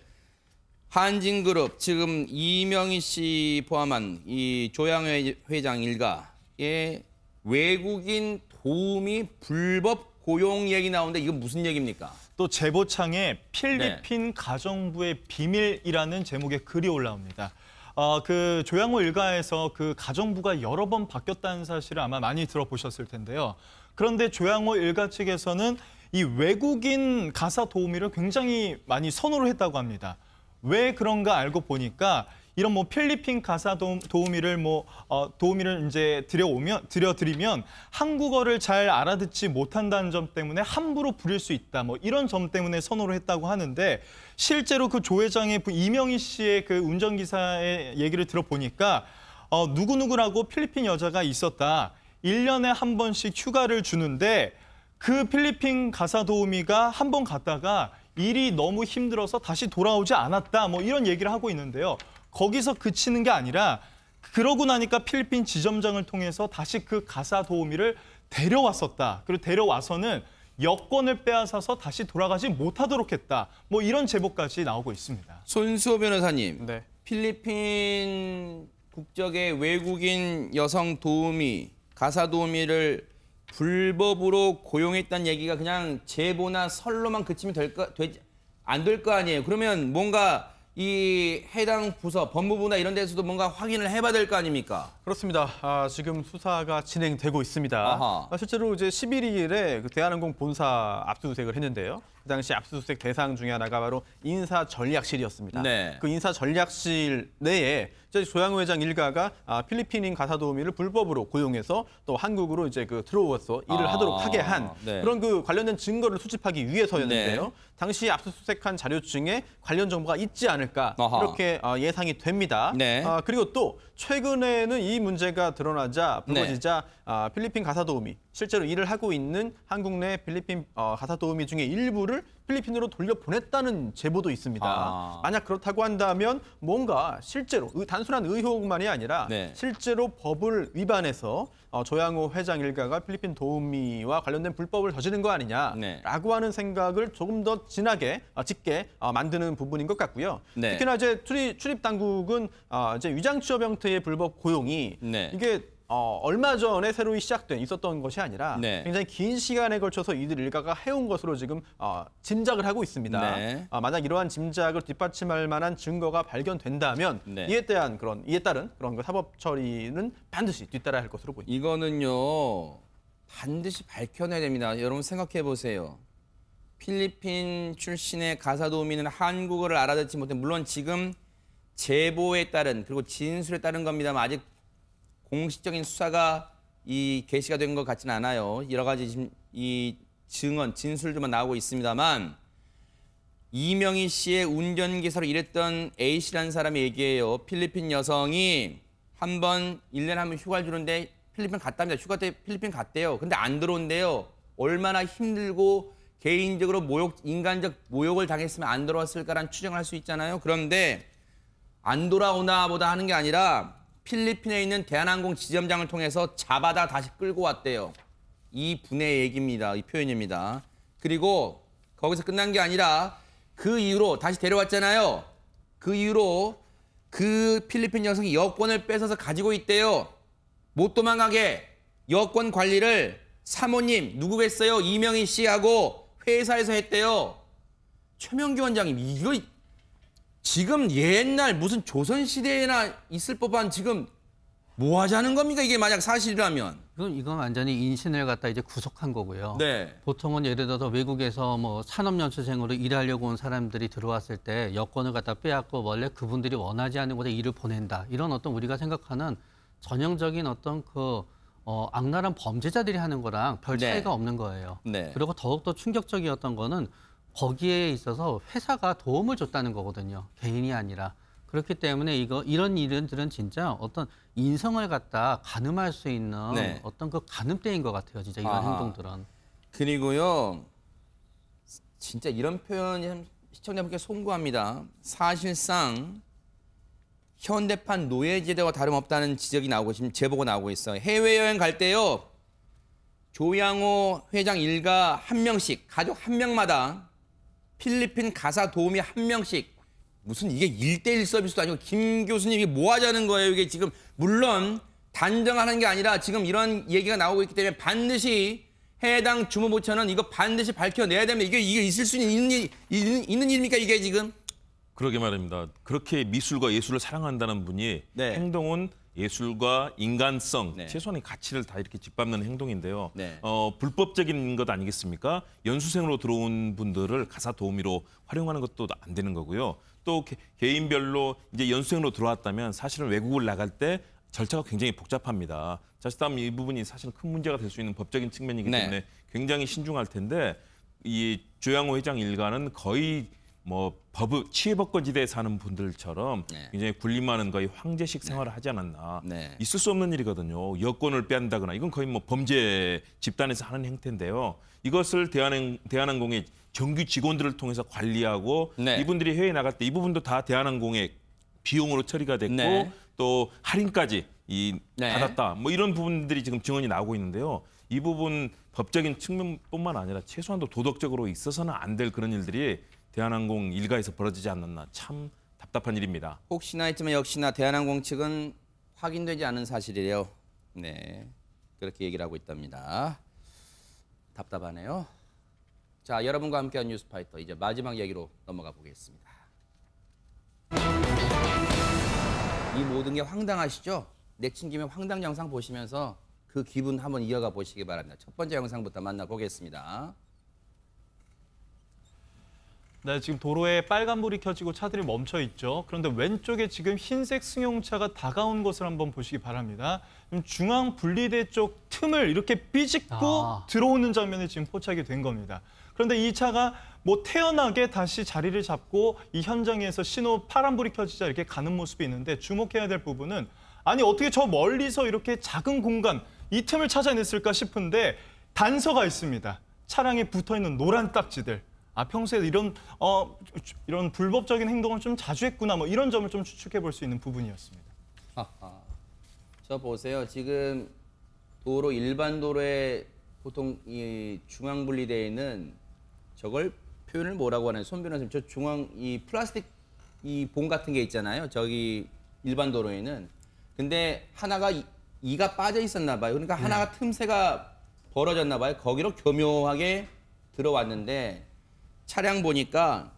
한진그룹 지금 이명희 씨 포함한 이 조양회 회장 일가의 외국인 도우미 불법 고용 얘기 나오는데 이건 무슨 얘기입니까? 또 제보창에 필리핀 가정부의 비밀이라는 제목의 글이 올라옵니다. 그 조양호 일가에서 그 가정부가 여러 번 바뀌었다는 사실을 아마 많이 들어보셨을 텐데요. 그런데 조양호 일가 측에서는 이 외국인 가사 도우미를 굉장히 많이 선호를 했다고 합니다. 왜 그런가 알고 보니까 이런 뭐 필리핀 가사 도우미를 도우미를 이제 들여드리면 한국어를 잘 알아듣지 못한다는 점 때문에 함부로 부릴 수 있다. 뭐 이런 점 때문에 선호를 했다고 하는데 실제로 그 조 회장의 이명희 씨의 그 운전기사의 얘기를 들어보니까 누구누구라고 필리핀 여자가 있었다. 1년에 한 번씩 휴가를 주는데 그 필리핀 가사 도우미가 한 번 갔다가 일이 너무 힘들어서 다시 돌아오지 않았다. 뭐 이런 얘기를 하고 있는데요. 거기서 그치는 게 아니라 그러고 나니까 필리핀 지점장을 통해서 다시 그 가사 도우미를 데려왔었다. 그리고 데려와서는 여권을 빼앗아서 다시 돌아가지 못하도록 했다. 뭐 이런 제보까지 나오고 있습니다. 손수호 변호사님, 네. 필리핀 국적의 외국인 여성 도우미, 가사 도우미를 불법으로 고용했다는 얘기가 그냥 제보나 설로만 그치면 안 될 거 아니에요. 그러면 뭔가 이 해당 부서, 법무부나 이런 데서도 뭔가 확인을 해봐야 될 거 아닙니까? 그렇습니다. 지금 수사가 진행되고 있습니다. 실제로 이제 11일에 그 대한항공 본사 압수수색을 했는데요. 그 당시 압수수색 대상 중에 하나가 바로 인사전략실이었습니다. 네. 그 인사전략실 내에 조양호 회장 일가가 필리핀인 가사 도우미를 불법으로 고용해서 또 한국으로 이제 들어와서 일을 하도록 하게 한 네. 그런 그 관련된 증거를 수집하기 위해서였는데요. 네. 당시 압수수색한 자료 중에 관련 정보가 있지 않을까 이렇게 예상이 됩니다. 네. 그리고 또 최근에는 이 문제가 드러나자 불거지자 필리핀 가사 도우미, 실제로 일을 하고 있는 한국 내 필리핀 가사 도우미 중에 일부를 필리핀으로 돌려보냈다는 제보도 있습니다. 만약 그렇다고 한다면 뭔가 실제로 단순한 의혹만이 아니라 네. 실제로 법을 위반해서 조양호 회장 일가가 필리핀 도우미와 관련된 불법을 저지른 거 아니냐라고 네. 하는 생각을 조금 더 진하게 짙게 만드는 부분인 것 같고요. 네. 특히나 이제 출입 당국은 이제 위장 취업 형태의 불법 고용이 네. 이게 얼마 전에 새로 있었던 것이 아니라 네. 굉장히 긴 시간에 걸쳐서 이들 일가가 해온 것으로 지금 짐작을 하고 있습니다. 네. 만약 이러한 짐작을 뒷받침할 만한 증거가 발견된다면 네. 이에 따른 그런 그 사법 처리는 반드시 뒤따라야 할 것으로 보입니다. 이거는요 반드시 밝혀내야 됩니다. 여러분 생각해 보세요. 필리핀 출신의 가사 도우미는 한국어를 알아듣지 못해 물론 지금 제보에 따른 그리고 진술에 따른 겁니다만 아직 공식적인 수사가 개시가 된 것 같지는 않아요. 여러 가지 지금 이 증언, 진술들만 나오고 있습니다만 이명희 씨의 운전기사로 일했던 A 씨라는 사람의 얘기예요. 필리핀 여성이 한 번 1년에 한 번 휴가를 주는데 필리핀 갔답니다. 휴가 때 필리핀 갔대요. 근데 안 들어온대요. 얼마나 힘들고 개인적으로 인간적 모욕을 당했으면 안 들어왔을까라는 추정을 할 수 있잖아요. 그런데 안 돌아오나 보다 하는 게 아니라 필리핀에 있는 대한항공 지점장을 통해서 잡아다 다시 끌고 왔대요. 이 분의 얘기입니다. 이 표현입니다. 그리고 거기서 끝난 게 아니라 그 이후로 다시 데려왔잖아요. 그 이후로 그 필리핀 여성이 여권을 뺏어서 가지고 있대요. 못 도망가게 여권 관리를 사모님 누구겠어요? 이명희 씨하고 회사에서 했대요. 최명기 원장님 이거 지금 옛날 무슨 조선시대에나 있을 법한 지금 뭐 하자는 겁니까? 이게 만약 사실이라면. 이건 완전히 인신을 갖다 이제 구속한 거고요. 네. 보통은 예를 들어서 외국에서 뭐 산업연수생으로 일하려고 온 사람들이 들어왔을 때 여권을 갖다 빼앗고 원래 그분들이 원하지 않는 곳에 일을 보낸다. 이런 어떤 우리가 생각하는 전형적인 어떤 악랄한 범죄자들이 하는 거랑 별 차이가 없는 거예요. 네. 그리고 더욱더 충격적이었던 거는 거기에 있어서 회사가 도움을 줬다는 거거든요. 개인이 아니라. 그렇기 때문에 이런 일들은 진짜 어떤 인성을 갖다 가늠할 수 있는 네. 어떤 그 가늠대인 것 같아요. 진짜 이런 행동들은. 그리고요. 진짜 이런 표현이 시청자분께 송구합니다. 사실상 현대판 노예제도와 다름없다는 지적이 나오고 지금 제보가 나오고 있어요. 해외여행 갈 때요. 조양호 회장 일가 한 명씩, 가족 한 명마다 필리핀 가사 도우미 한 명씩 무슨 이게 1대1 서비스도 아니고 김 교수님이 뭐 하자는 거예요. 이게 지금 물론 단정하는 게 아니라 지금 이런 얘기가 나오고 있기 때문에 반드시 해당 주무부처는 이거 반드시 밝혀내야 됩니다. 이게 있을 수 있는 일입니까 이게 지금? 그러게 말입니다. 그렇게 미술과 예술을 사랑한다는 분이 네. 행동은 예술과 인간성, 네. 최소한의 가치를 다 이렇게 짓밟는 행동인데요. 네. 불법적인 것 아니겠습니까? 연수생으로 들어온 분들을 가사 도우미로 활용하는 것도 안 되는 거고요. 또 개인별로 이제 연수생으로 들어왔다면 사실은 외국을 나갈 때 절차가 굉장히 복잡합니다. 자칫하면 이 부분이 사실은 큰 문제가 될 수 있는 법적인 측면이기 네. 때문에 굉장히 신중할 텐데 이 조양호 회장 일가는 거의 뭐 치해법거지대에 사는 분들처럼 네. 굉장히 군림하는 거의 황제식 생활을 하지 않았나. 네. 있을 수 없는 일이거든요. 여권을 뺀다거나 이건 거의 뭐 범죄 집단에서 하는 행태인데요. 이것을 대한항공의 정규 직원들을 통해서 관리하고 네. 이분들이 해외에 나갈 때 이 부분도 다 대한항공의 비용으로 처리가 됐고 네. 또 할인까지 네. 받았다. 뭐 이런 부분들이 지금 증언이 나오고 있는데요. 이 부분 법적인 측면뿐만 아니라 최소한도 도덕적으로 있어서는 안 될 그런 일들이 대한항공 일가에서 벌어지지 않았나 참 답답한 일입니다. 혹시나 했지만 역시나 대한항공 측은 확인되지 않은 사실이래요. 네, 그렇게 얘기를 하고 있답니다. 답답하네요. 자, 여러분과 함께한 뉴스파이터 이제 마지막 얘기로 넘어가 보겠습니다. 이 모든 게 황당하시죠? 내친 김에 황당 영상 보시면서 그 기분 한번 이어가 보시기 바랍니다. 첫 번째 영상부터 만나보겠습니다. 네, 지금 도로에 빨간불이 켜지고 차들이 멈춰 있죠. 그런데 왼쪽에 지금 흰색 승용차가 다가온 것을 한번 보시기 바랍니다. 중앙 분리대 쪽 틈을 이렇게 삐집고 들어오는 장면이 지금 포착이 된 겁니다. 그런데 이 차가 뭐 태연하게 다시 자리를 잡고 이 현장에서 신호 파란불이 켜지자 이렇게 가는 모습이 있는데 주목해야 될 부분은 아니 어떻게 저 멀리서 이렇게 작은 공간 이 틈을 찾아냈을까 싶은데 단서가 있습니다. 차량에 붙어있는 노란 딱지들. 평소에 이런 불법적인 행동을 좀 자주 했구나 뭐 이런 점을 좀 추측해 볼 수 있는 부분이었습니다. 저 보세요. 지금 일반 도로에 보통 이 중앙 분리대에 있는 저걸 표현을 뭐라고 하나요? 손 변호사님, 저 이 플라스틱 이 봉 같은 게 있잖아요. 저기 일반 도로에는. 근데 하나가 이가 빠져 있었나 봐요. 그러니까 하나가 틈새가 벌어졌나 봐요. 거기로 교묘하게 들어왔는데 차량 보니까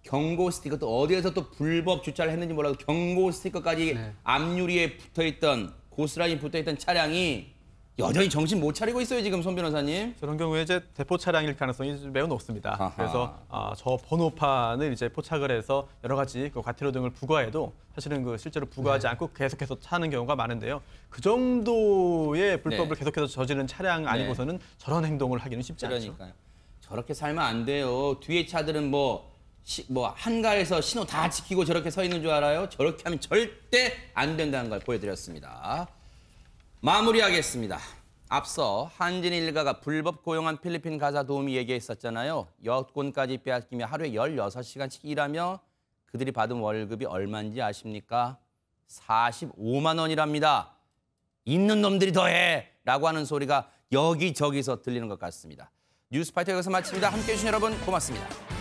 경고 스티커 또 어디에서 또 불법 주차를 했는지 몰라도 경고 스티커까지 앞유리에 붙어있던 고스란히 붙어있던 차량이 여전히 정신 못 차리고 있어요 지금 손 변호사님. 저런 경우에 이제 대포 차량일 가능성이 매우 높습니다. 아하. 그래서 저 번호판을 이제 포착을 해서 여러 가지 그 과태료 등을 부과해도 사실은 그 실제로 부과하지 않고 계속해서 차는 경우가 많은데요. 그 정도의 불법을 계속해서 저지른 차량 아니고서는 저런 행동을 하기는 쉽지 않죠. 그러니까요. 저렇게 살면 안 돼요. 뒤에 차들은 뭐 한가에서 신호 다 지키고 저렇게 서 있는 줄 알아요? 저렇게 하면 절대 안 된다는 걸 보여드렸습니다. 마무리하겠습니다. 앞서 한진 일가가 불법 고용한 필리핀 가사 도우미 얘기했었잖아요. 여권까지 빼앗기며 하루에 16시간씩 일하며 그들이 받은 월급이 얼마인지 아십니까? 45만 원이랍니다. 있는 놈들이 더해! 라고 하는 소리가 여기저기서 들리는 것 같습니다. 뉴스파이터 여기서 마칩니다. 함께해 주신 여러분 고맙습니다.